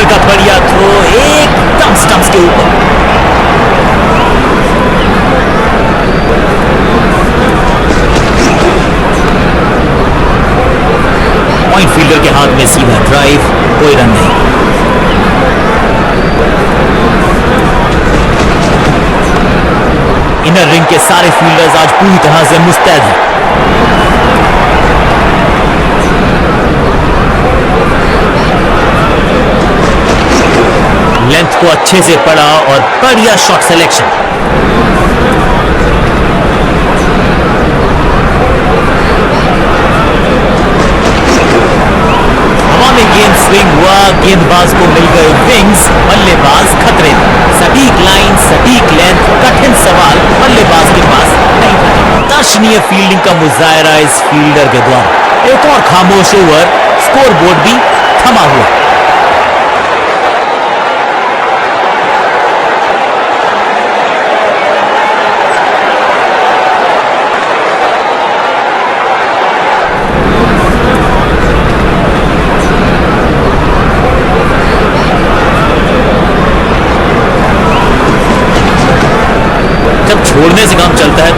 का बढ़िया थ्रो एकदम स्टंप्स के ऊपर। पॉइंट फील्डर के हाथ में सीधा ड्राइव, कोई रन नहीं। इनर रिंग के सारे फील्डर्स आज पूरी तरह से मुस्तैद हैं। लेंथ को अच्छे से पड़ा और बढ़िया शॉट सिलेक्शन। हवा में गेंद स्विंग हुआ, गेंदबाज को मिल गए विंग्स, बल्लेबाज खतरे में। सटीक लाइन, सटीक लेंथ, कठिन सवाल बल्लेबाज के पास नहीं था। दर्शनीय फील्डिंग का मुजाहरा इस फील्डर के द्वारा। एक और खामोश ओवर, स्कोरबोर्ड भी थमा हुआ।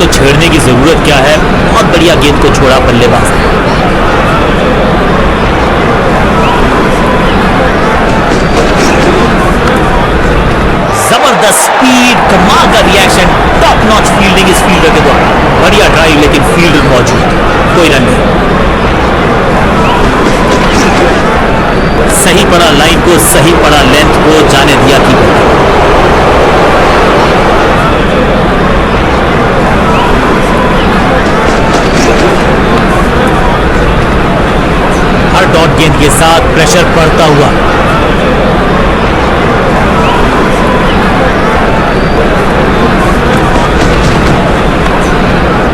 तो छेड़ने की जरूरत क्या है, बहुत बढ़िया गेंद को छोड़ा बल्लेबाज ने। जबरदस्त स्पीड, कमाल का रिएक्शन, टॉप नॉच फील्डिंग इस फील्डर के द्वारा। बढ़िया ड्राइव लेकिन फील्डर मौजूद, कोई रन नहीं। सही पड़ा लाइन को, सही पड़ा लेंथ को, जाने दिया कीपर। हर डॉट गेंद के साथ प्रेशर बढ़ता हुआ।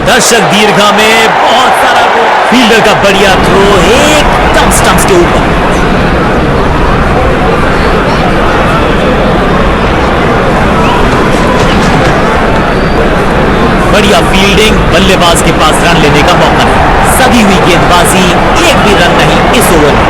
दर्शक दीर्घा में बहुत सारा फील्डर का बढ़िया थ्रो, एकदम स्टंप्स के ऊपर। बढ़िया फील्डिंग, बल्लेबाज के पास रन लेने का मौका नहीं। सदी हुई गेंदबाजी, एक भी रन नहीं इस ओवर में।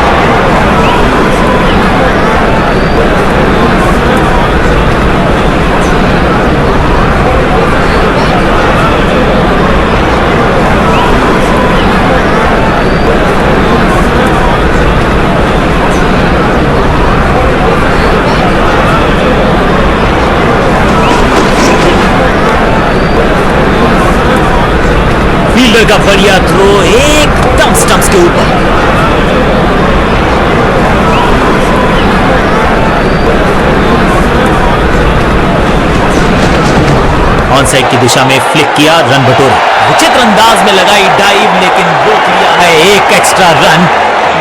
फील्डर का बढ़िया थ्रो, एकदम स्टंप्स के ऊपर। ऑन साइड की दिशा में फ्लिक किया, रन बटोरा। विचित्र अंदाज में लगाई डाइव, लेकिन रोक लिया है एक extra run.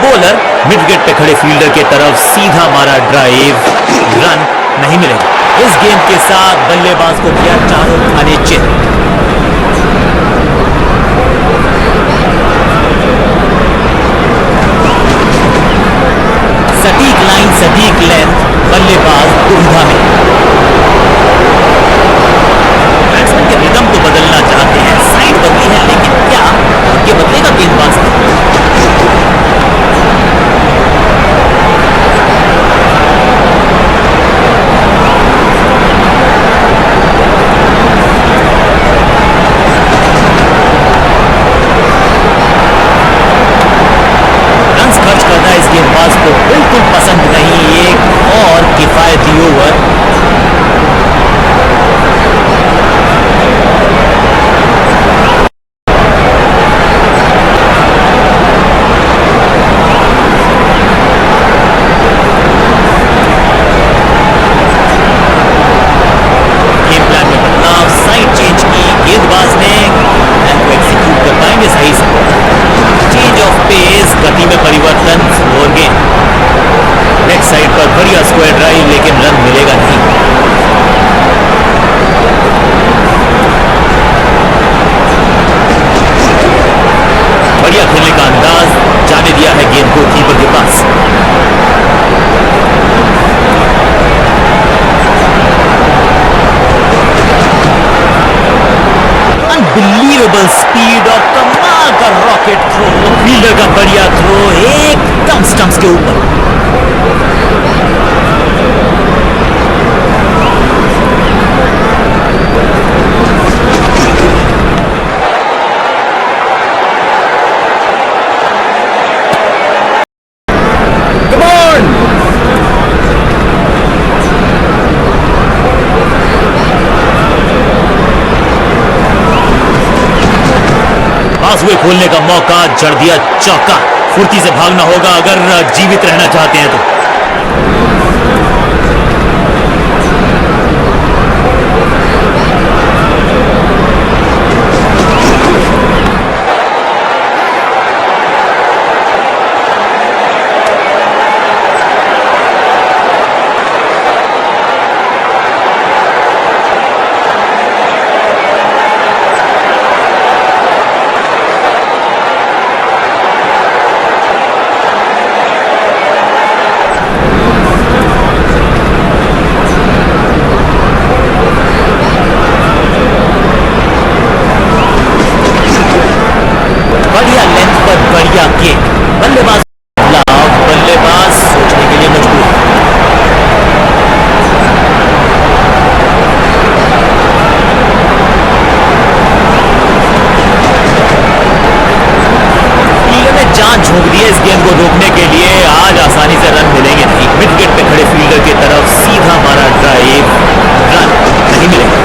Bowler mid wicket पे खड़े फील्डर के तरफ सीधा मारा ड्राइव, रन नहीं मिलेगा। इस गेंद के साथ बल्लेबाज को किया चारों खाने चित। सटीक लाइन, सटीक लेंथ, बल्लेबाज दुविधा में। बैट्समैन के रिदम को बदलना चाहते हैं, साइड बदली है, लेकिन क्या ये बदलेगा गेंदबाज का? गेंदबाज को बिल्कुल पसंद नहीं, एक और किफायती ओवर। गेम प्लान में बदलाव, साइड चेंज की गेंदबाज ने, एग्जीक्यूट कर पाएंगे सही से। चेंज ऑफ पेस, गति में परिवर्तन, और गेंद लेफ्ट साइड पर बढ़िया स्क्वायर ड्राइव, लेकिन रन मिलेगा नहीं। बढ़िया खेलने का अंदाज, जाने दिया है गेंद को कीपर के पास। अनबिलीवेबल स्पीड और कमाल का रॉकेट थ्रो, फील्डर का बढ़िया थ्रो, एकदम स्टंप्स के ऊपर। बाजुए खोलने का मौका, जड़ दिया चौका। फुर्ती से भागना होगा अगर जीवित रहना चाहते हैं तो। बल्लेबाज सोचने के लिए मजबूर। जान झोंक दी है इस गेंद को रोकने के लिए। आज आसानी से रन मिलेंगे नहीं। मिड विकेट पे खड़े फील्डर की तरफ सीधा मारा ड्राइव, रन नहीं मिलेगा।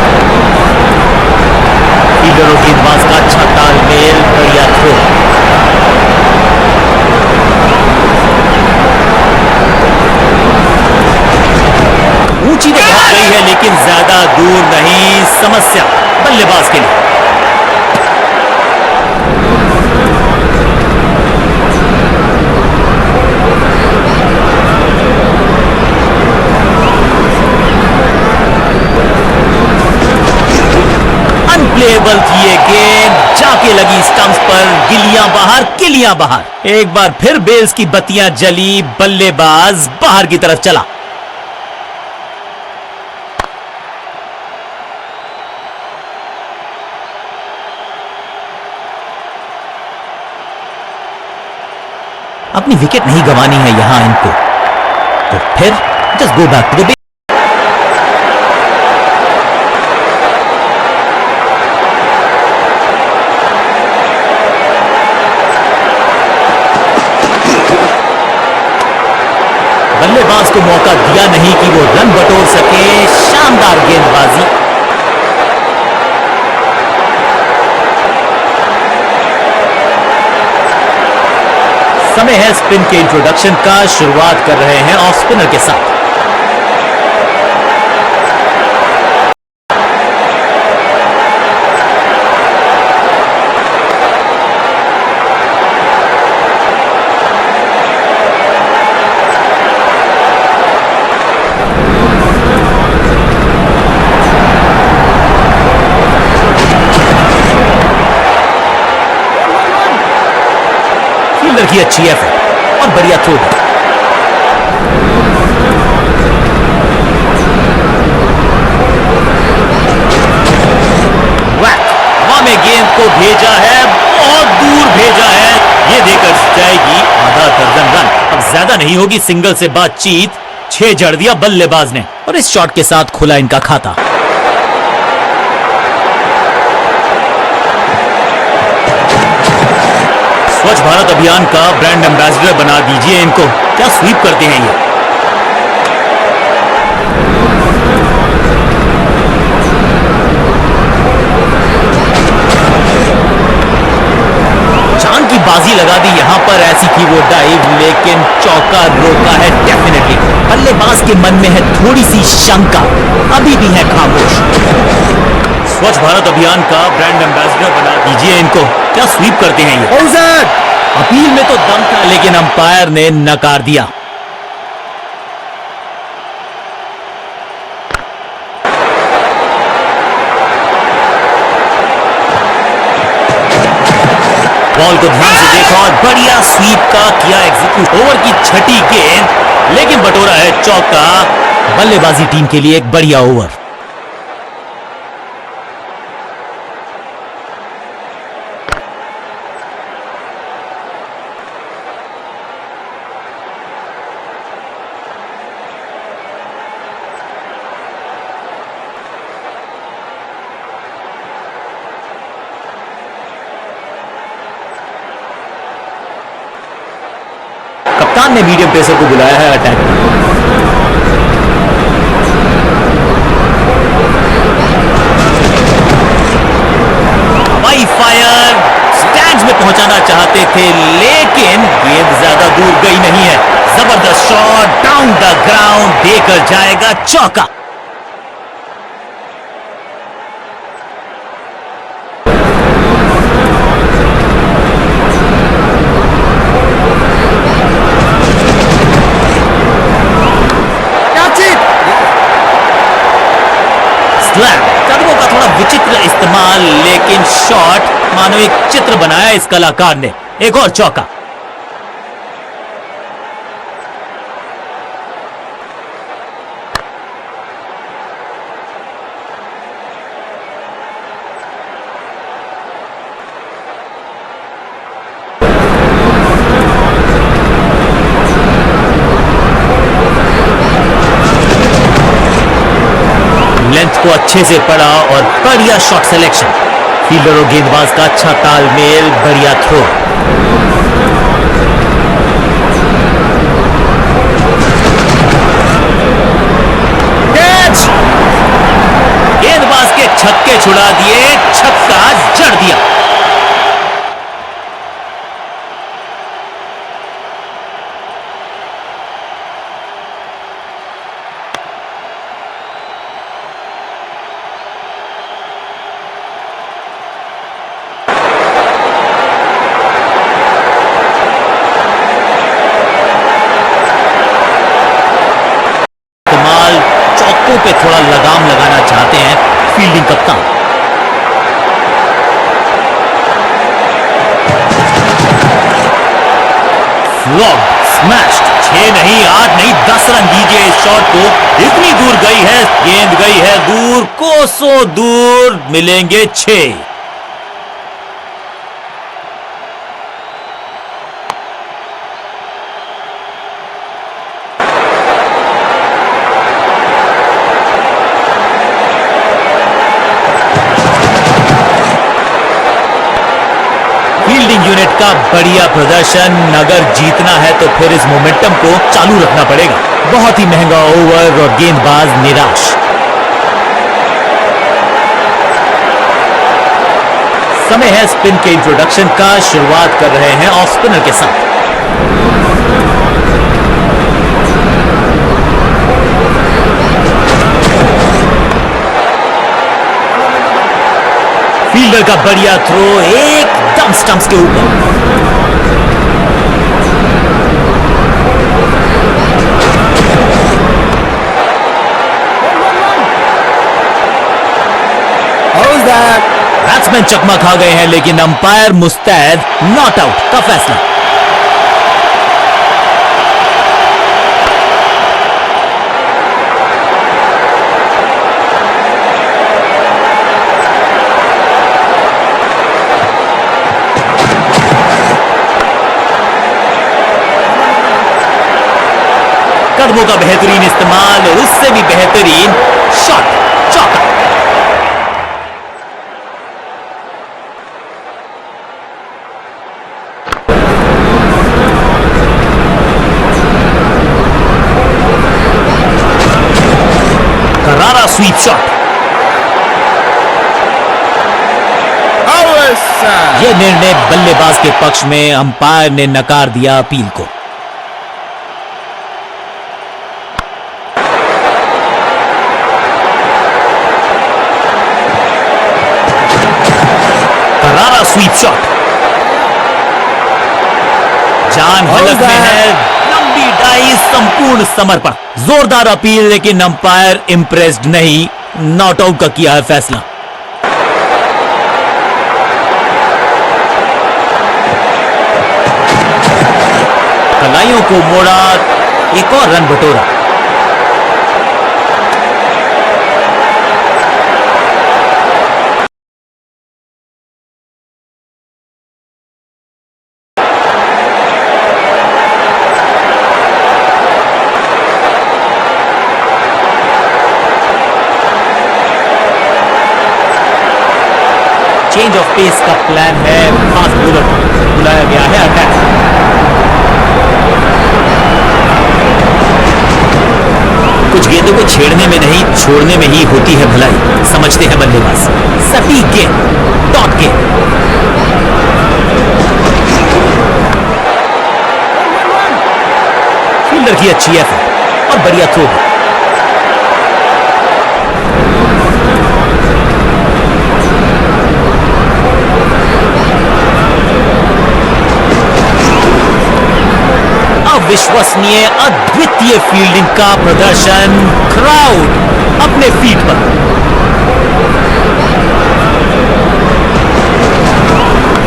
फील्डर और गेंदबाज का अच्छा तालमेल, बढ़िया थ्रो। ऊंची तो बहुत गई है लेकिन ज्यादा दूर नहीं। समस्या बल्लेबाज के लिए। अनप्लेएबल थी ये गेंद, जाके लगी स्टंप्स पर। गिलियां बाहर, किलियां बाहर। एक बार फिर बेल्स की बत्तियां जली, बल्लेबाज बाहर की तरफ चला। अपनी विकेट नहीं गंवानी है यहां इनको, तो फिर just go back to the. बल्लेबाज को मौका दिया नहीं कि वो रन बटोर सके। शानदार गेंदबाजी। समय है स्पिन के इंट्रोडक्शन का। शुरुआत कर रहे हैं ऑफ स्पिनर के साथ। फील्डर की अच्छी एफर्ट और बढ़िया थ्रो। हवा में गेंद को भेजा है, बहुत दूर भेजा है। ये देकर जाएगी आधा दर्जन रन। अब ज्यादा नहीं होगी सिंगल से बातचीत। 6 जड़ दिया बल्लेबाज ने और इस शॉट के साथ खुला इनका खाता। स्वच्छ भारत अभियान का ब्रांड एम्बेसडर बना दीजिए इनको। क्या स्वीप करते हैं ये। चांद की बाजी लगा दी यहां पर। ऐसी की वो डाइव, लेकिन चौका रोका है डेफिनेटली। बल्लेबाज के मन में है थोड़ी सी शंका, अभी भी है खामोश। स्वच्छ भारत अभियान का ब्रांड एम्बेसडर बना दीजिए इनको। क्या स्वीप करते हैं ये। अपील में तो दम था लेकिन अंपायर ने नकार दिया। बॉल को ध्यान से देखा और बढ़िया स्वीप का किया एग्जीक्यूट। ओवर की छठी गेंद, लेकिन बटोरा है चौका। बल्लेबाजी टीम के लिए एक बढ़िया ओवर। कप्तान ने मीडियम पेसर को बुलाया है अटैक में। हवाई फायर, स्टैंड्स में पहुंचाना चाहते थे लेकिन गेंद ज्यादा दूर गई नहीं है। जबरदस्त शॉट, डाउन द ग्राउंड, देकर जाएगा चौका। कदमों का थोड़ा विचित्र इस्तेमाल, लेकिन शॉट मानो एक चित्र बनाया इस कलाकार ने। एक और चौका। लेंथ को अच्छे से पड़ा और बढ़िया शॉट सिलेक्शन। फील्डर और गेंदबाज का अच्छा तालमेल, बढ़िया थ्रो।
छक्के छुड़ा दिए, छक्का जड़ दिया। पे थोड़ा लगाम लगाना चाहते हैं फील्डिंग कप्तान। फ्लॉग, स्मैश्ड, 6 नहीं 8 नहीं 10 रन दीजिए इस शॉट को। इतनी दूर गई है गेंद, गई है दूर, कोसों दूर, मिलेंगे 6। यूनिट का बढ़िया प्रदर्शन। अगर जीतना है तो फिर इस मोमेंटम को चालू रखना पड़ेगा। बहुत ही महंगा ओवर और गेंदबाज निराश। समय है स्पिन के इंट्रोडक्शन का। शुरुआत कर रहे हैं ऑफ स्पिनर के साथ। फील्डर का बढ़िया थ्रो एकदम स्टंप्स के ऊपर। बैट्समैन चकमा खा गए हैं लेकिन अंपायर मुस्तैद, नॉट आउट का फैसला। कदमों का बेहतरीन इस्तेमाल और उससे भी बेहतरीन शॉट, चौका। करारा स्वीप शॉट। यह निर्णय बल्लेबाज के पक्ष में। अंपायर ने नकार दिया अपील को। स्वीप शॉट, जान हलक में है, लंबी डाई, संपूर्ण समर्पण। जोरदार अपील लेकिन अंपायर इंप्रेस्ड नहीं, नॉट आउट का किया है फैसला। कलाइयों को मोड़ा, एक और रन बटोरा। चेंज ऑफ पेस का प्लान है। फास्ट बॉलर बुलाया गया है अटैक। कुछ गेंदों को छेड़ने में नहीं, छोड़ने में ही होती है भलाई, समझते हैं बल्लेबाज। सटीक गेंद, डॉट गेंद। फील्डर की अच्छी एफर्ट और बढ़िया थ्रो। अविश्वसनीय, अद्वितीय फील्डिंग का प्रदर्शन। क्राउड अपने फीट पर।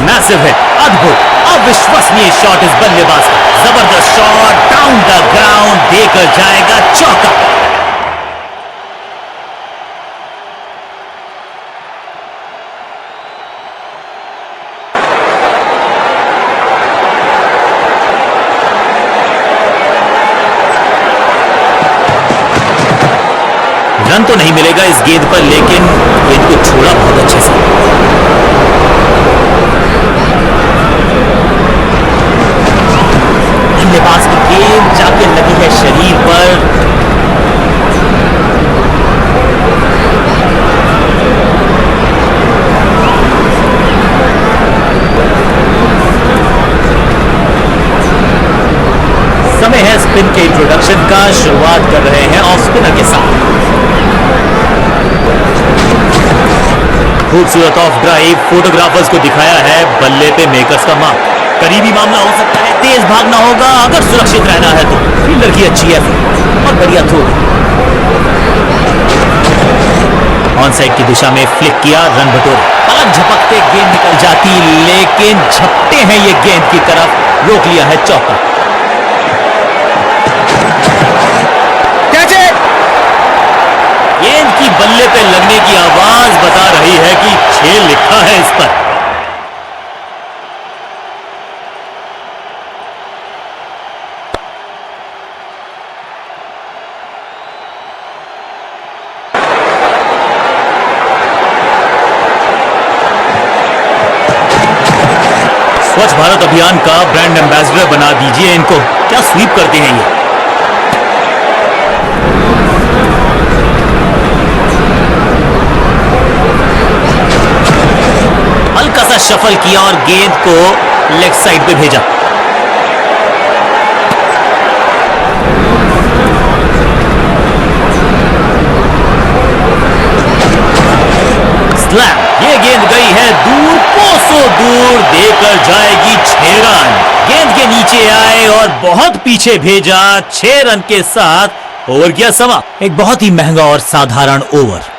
मैसिव हिट, अद्भुत, अविश्वसनीय शॉट इस बल्लेबाज का। जबरदस्त शॉट, डाउन द ग्राउंड, देकर जाएगा चौका। रन तो नहीं मिलेगा इस गेंद पर, लेकिन गेंद को छोड़ा बहुत अच्छे से। बल्लेबाज की गेंद जाके लगी है शरीर पर।
समय है स्पिन के इंट्रोडक्शन का। शुरुआत कर रहे हैं ऑफ स्पिनर के साथ। खूबसूरत ऑफ ड्राइव, फोटोग्राफर्स को दिखाया है बल्ले पे मेकर्स का मार्क। करीबी मामला हो सकता है, तेज भागना होगा अगर सुरक्षित रहना है तो। फील्डर की अच्छी है और बढ़िया थ्रो। ऑन साइड की दिशा में फ्लिक किया, रन बटोरे। पलक झपकते गेंद निकल जाती, लेकिन झपटे हैं ये गेंद की तरफ, रोक लिया है चौका। गेंद की बल्ले पे लगने की आवाज बता रही है कि 6 लिखा है इस पर। स्वच्छ भारत अभियान का ब्रांड एम्बेसडर बना दीजिए इनको। क्या स्वीप करते हैं ये। हल्का सा शफल किया और गेंद को लेग साइड पे भेजा। स्लैम, ये गेंद गई है दूर, कोसों दूर, देकर जाएगी 6 रन। गेंद के नीचे आए और बहुत पीछे भेजा। 6 रन के साथ ओवर किया समा। एक बहुत ही महंगा और साधारण ओवर।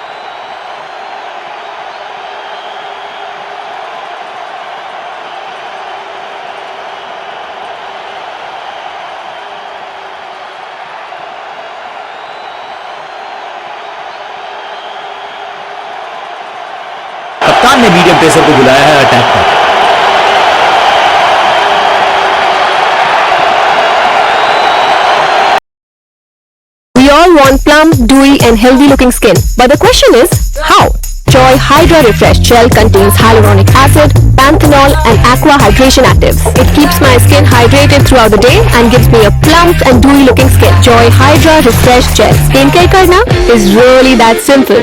कप्तान ने मीडियम पेसर को बुलाया है अटैक पर।
We all want plump, dewy and healthy looking skin. But the question is, how? Joy Hydra Refresh Gel contains hyaluronic acid, panthenol and aqua hydration actives. It keeps my skin hydrated throughout the day and gives me a plump and dewy looking skin. Joy Hydra Refresh Gel. Skin care karna is really that simple.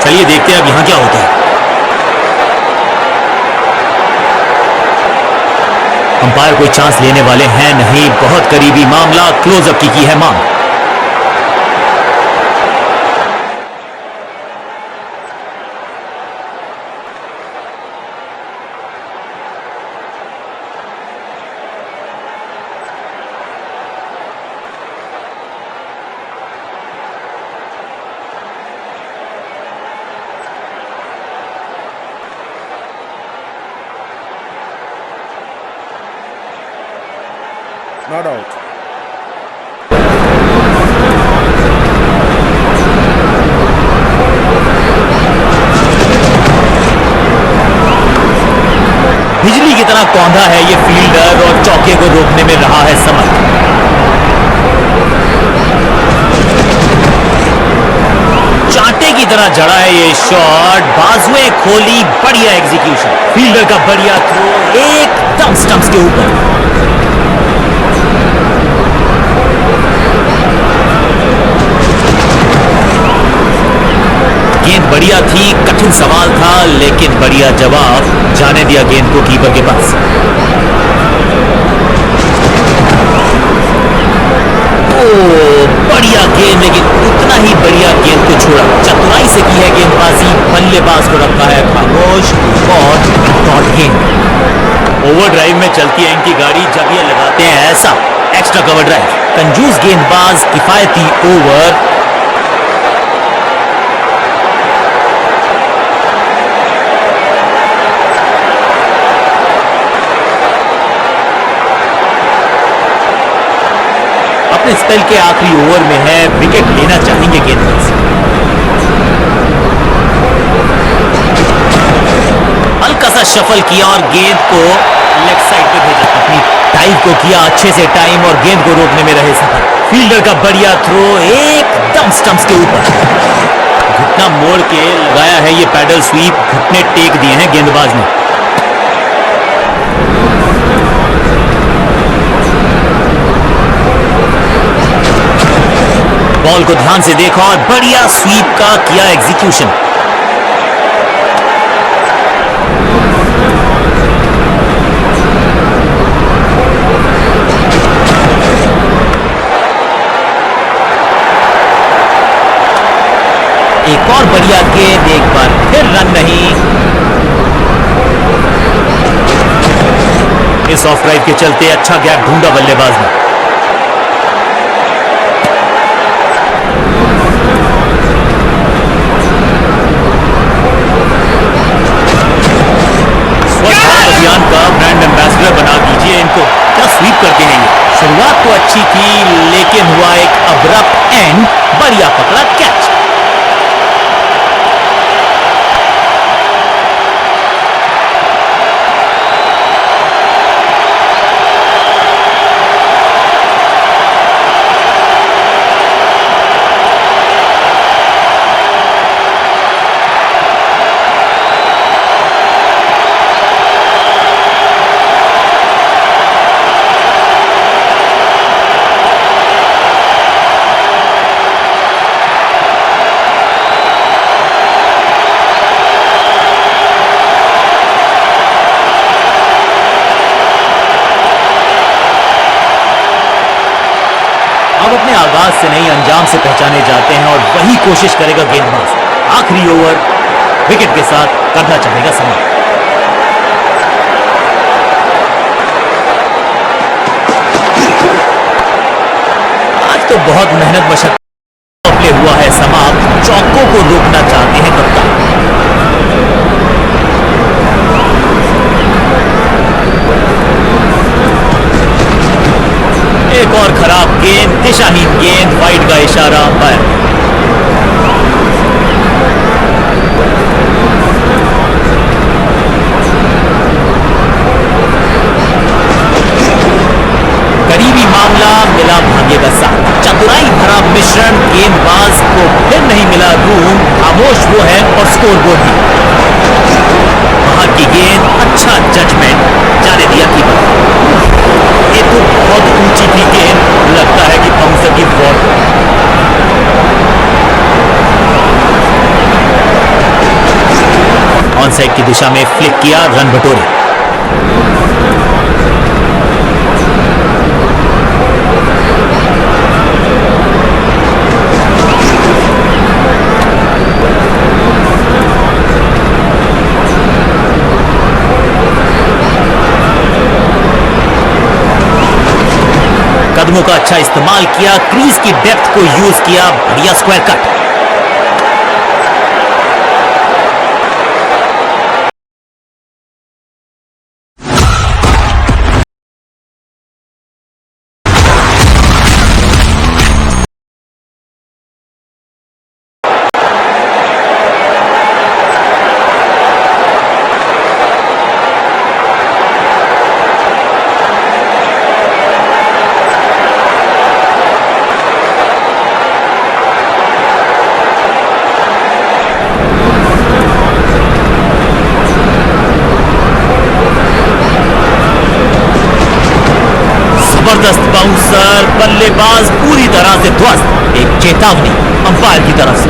चलिए देखते हैं अब यहां क्या होता है। Umpire कोई chance लेने वाले हैं नहीं, बहुत करीबी मामला, क्लोजअप की है मांग।
Not out.
बिजली की तरह कौंधा है ये फील्डर और चौके को रोकने में रहा है समर्थ। चांटे की तरह जड़ा है ये शॉट, बाजुएं खोली, बढ़िया एग्जीक्यूशन। फील्डर का बढ़िया थ्रो एकदम स्टंप्स के ऊपर। गेंद बढ़िया थी, कठिन सवाल था, लेकिन बढ़िया जवाब। जाने दिया गेंद को कीपर के पास। बढ़िया गेंद, लेकिन उतना ही बढ़िया गेंद को छोड़ा। चतुराई से की है गेंदबाजी, बल्लेबाज को रखा है खामोश और डॉट गेंद। ओवर ड्राइव में चलती है इनकी गाड़ी जब ये लगाते हैं ऐसा एक्स्ट्रा कवर ड्राइव। कंजूस गेंदबाज, किफायती ओवर। अपने स्पेल के आखिरी ओवर में है, विकेट लेना चाहेंगे गेंदबाज। हल्का सा शफल किया और गेंद को लेग साइड पे भेजा। अपनी टाइम को किया अच्छे से टाइम और गेंद को रोकने में रहे सफल। फील्डर का बढ़िया थ्रो एकदम स्टंप्स के ऊपर। घुटना मोड़ के लगाया है ये पैडल स्वीप, घुटने टेक दिए हैं गेंदबाज ने। बॉल को ध्यान से देखा और बढ़िया स्वीप का किया एग्जीक्यूशन। एक और बढ़िया गेंद, एक बार फिर रन नहीं। इस ऑफ ड्राइव के चलते अच्छा गैप ढूंढा बल्लेबाज ने। स्वच्छ भारत अभियान का ब्रांड एम्बेसडर बना दीजिए इनको। क्या स्वीप करते हैं ये। शुरुआत तो अच्छी थी लेकिन हुआ एक अब्रप्ट एंड। बढ़िया पकड़ा कैच। अब अपने आगाज से नहीं अंजाम से पहचाने जाते हैं और वही कोशिश करेगा गेंदबाज। आखिरी ओवर विकेट के साथ करना चाहेगा समाप्त। आज तो बहुत मेहनत मशक्कत प्ले हुआ है समाप्त। चौकों को रोकना चाहते हैं कप्तान। एक और खराब गेंद, दिशाहीन गेंद, वाइड का इशारा अंपायर। करीबी मामला, मिला भाग्य का साथ। चतुराई भरा मिश्रण, गेंदबाज को फिर नहीं मिला रूम। खामोश वो है और स्कोर बोर्ड भी। बाहर की गेंद, अच्छा जजमेंट, जाने दिया कीपर। ये तो बहुत ऊंची थी गेंद, लगता है कि बाउंसर की बॉल। ऑन साइड की दिशा में फ्लिक किया, रन बटोरे। कदमों का अच्छा इस्तेमाल किया, क्रीज की डेप्थ को यूज किया, बढ़िया स्क्वायर कट। जबरदस्त बाउंसर, बल्लेबाज पूरी तरह से ध्वस्त। एक चेतावनी अंपायर की तरफ से।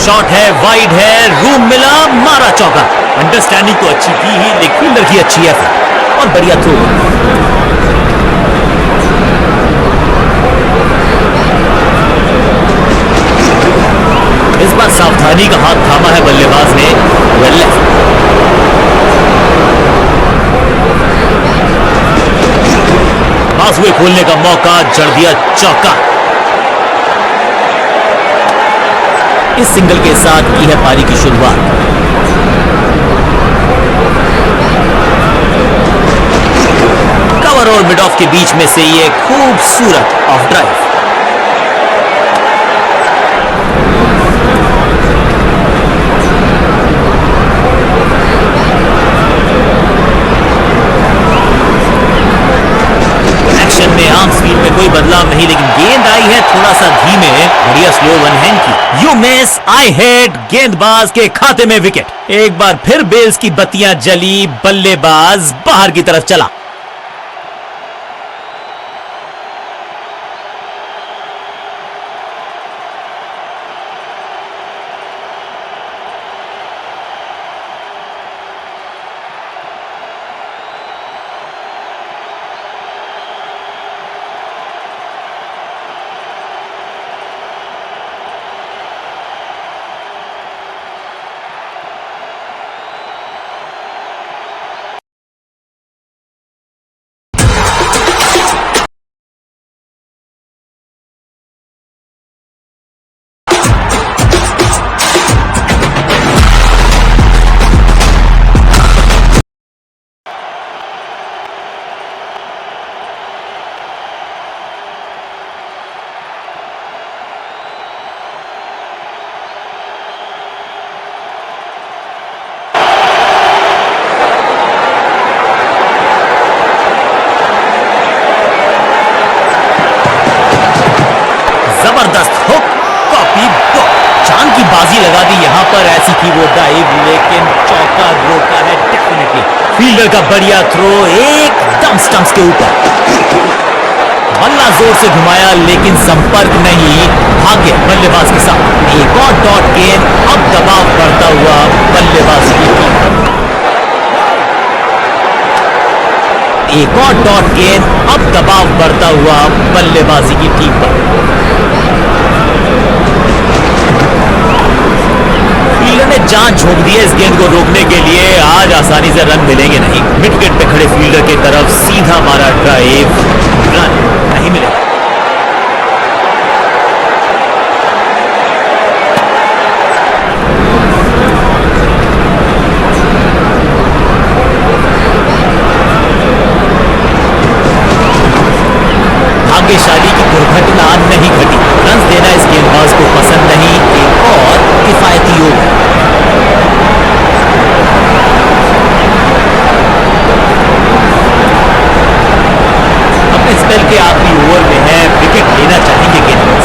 शॉट है, वाइड है, रूम मिला, मारा चौका। अंडरस्टैंडिंग तो अच्छी थी ही, लेग फील्डर की अच्छी एफर्ट और बढ़िया थ्रो। इस बार सावधानी का हाथ थामा है बल्लेबाज ने। Well left. पास हुए खोलने का मौका, जड़ दिया चौका। इस सिंगल के साथ की है पारी की शुरुआत। कवर और मिड ऑफ के बीच में से ये खूबसूरत ऑफ ड्राइव। आर्म स्पीड में कोई बदलाव नहीं, लेकिन गेंद आई है थोड़ा सा धीमे। बढ़िया स्लो वन हैंड की। You miss, I hit. गेंदबाज के खाते में विकेट। एक बार फिर बेल्स की बत्तियां जली, बल्लेबाज बाहर की तरफ चला। अच्छी लगा दी यहां पर, ऐसी की वो डाइव, लेकिन चौका रोका है डेफिनेटली। फील्डर का बढ़िया थ्रो एकदम स्टंप्स के ऊपर, बल्ला जोर से घुमाया लेकिन संपर्क नहीं, भाग्य बल्लेबाज के साथ। एक और डॉट गेंद, अब दबाव बढ़ता हुआ बल्लेबाज की टीम। एक और डॉट गेंद, अब दबाव बढ़ता हुआ बल्लेबाजी की टीम पर। फील्डर ने जान झोंक दी है इस गेंद को रोकने के लिए, आज आसानी से रन मिलेंगे नहीं। मिड विकेट पे खड़े फील्डर की तरफ सीधा मारा ड्राइव, रन नहीं मिलेगा। भाग्यशाली की दुर्घटना नहीं घटी, रन देना इस गेंदबाज को पसंद नहीं। एक और किफायती ओवर, अपने स्पेल के आखिरी ओवर में है, विकेट लेना चाहेंगे गेंदबाज।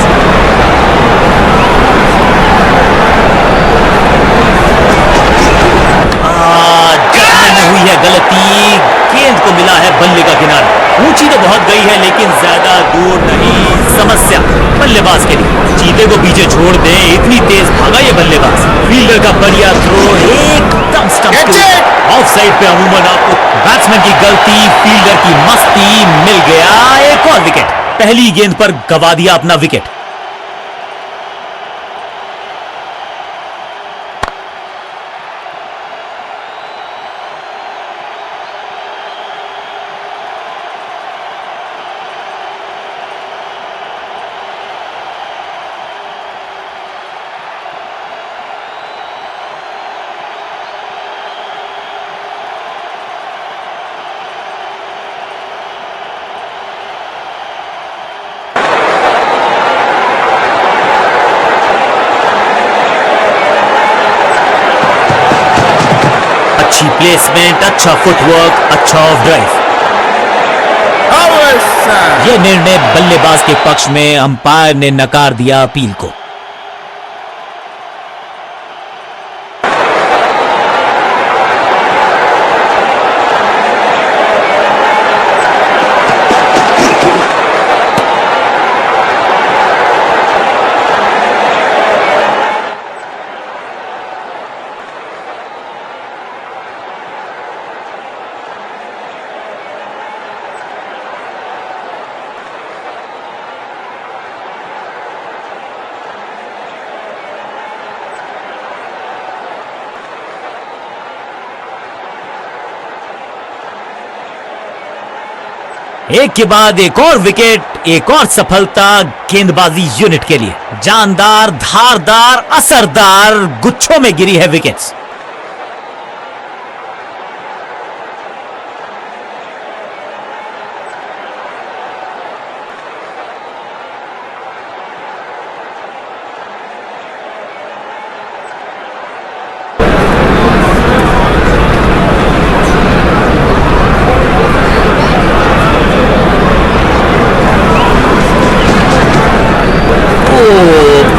जजमेंट में हुई है गलती, गेंद को मिला है बल्ले का किनारा। ऊंची तो बहुत गई है लेकिन ज्यादा दूर नहीं, समस्या बल्लेबाज के लिए। चीते को पीछे छोड़ दे, इतनी तेज भागा ये बल्लेबाज। फील्डर का बढ़िया थ्रो एकदम स्टंप के ऑफ साइड पे, अमूमन आपको बैट्समैन की गलती, फील्डर की मस्ती, मिल गया एक और विकेट। पहली गेंद पर गवा दिया अपना विकेट। अच्छी प्लेसमेंट, अच्छा फुटवर्क, अच्छा ऑफ ड्राइव। यह निर्णय बल्लेबाज के पक्ष में, अंपायर ने नकार दिया अपील को। एक के बाद एक और विकेट, एक और सफलता गेंदबाजी यूनिट के लिए। जानदार, धारदार, असरदार गुच्छों में गिरी है विकेट्स।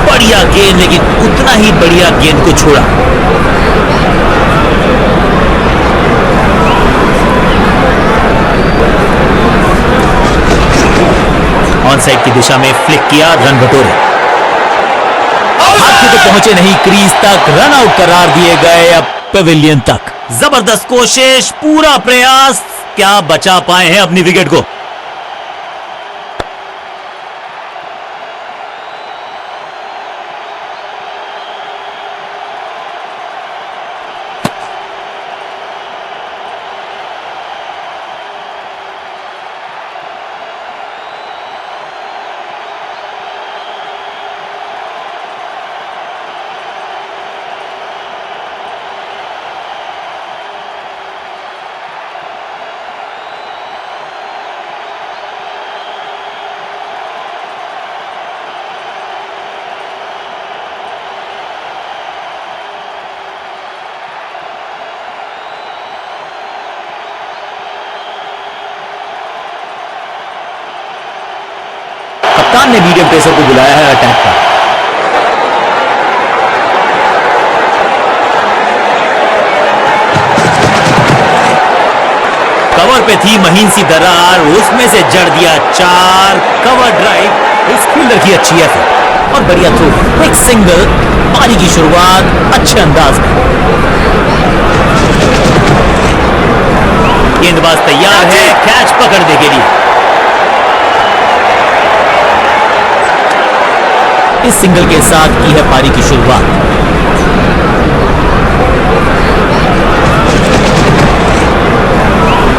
बढ़िया गेंद, लेकिन उतना ही बढ़िया गेंद को छोड़ा। ऑन साइड की दिशा में फ्लिक किया, रन बटोरे। हाथ तो पहुंचे नहीं क्रीज तक, रन आउट करार दिए गए अब पेविलियन तक। जबरदस्त कोशिश, पूरा प्रयास, क्या बचा पाए हैं अपनी विकेट को। कप्तान ने मीडियम पेसर को बुलाया है अटैक पर। पे थी महीन सी दरार, उसमें से जड़ दिया 4, कवर ड्राइव, इस फील्डर की अच्छी एफर्ट और बढ़िया थ्रो, क्विक सिंगल, पारी की शुरुआत अच्छे अंदाज में। गेंदबाज तैयार है कैच पकड़ने के लिए। इस सिंगल के साथ की है पारी की शुरुआत।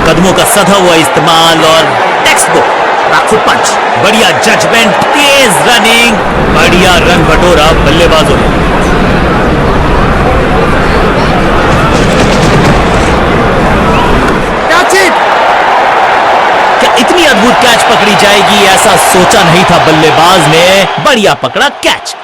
कदमों का सधा हुआ इस्तेमाल और टेक्स्ट बुक बैकफुट पंच, बढ़िया जजमेंट, तेज रनिंग, बढ़िया रन बटोरा बल्लेबाजों ने।
Catch it!
क्या इतनी अद्भुत कैच पकड़ी जाएगी, ऐसा सोचा नहीं था बल्लेबाज ने। बढ़िया पकड़ा कैच।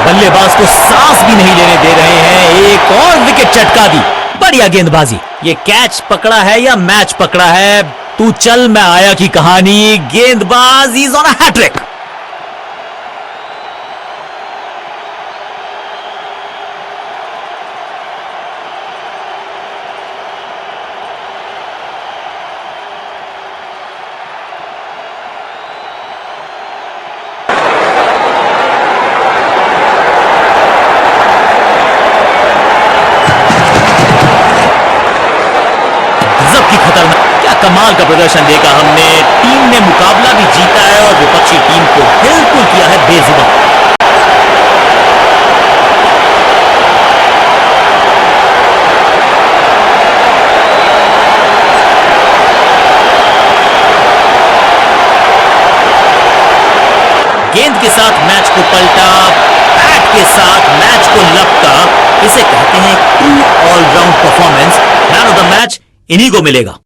बल्लेबाज को सांस भी नहीं लेने दे रहे हैं, एक और विकेट चटका दी। बढ़िया गेंदबाजी। ये कैच पकड़ा है या मैच पकड़ा है, तू चल मैं आया की कहानी। गेंदबाज इज ऑन अ हैट्रिक। कमाल का प्रदर्शन देखा हमने, टीम ने मुकाबला भी जीता है और विपक्षी टीम को बिल्कुल किया है बेजुबान। गेंद के साथ मैच को पलटा, बैट के साथ मैच को लपटा, इसे कहते हैं true all round performance. Man of the match इन्हीं को मिलेगा।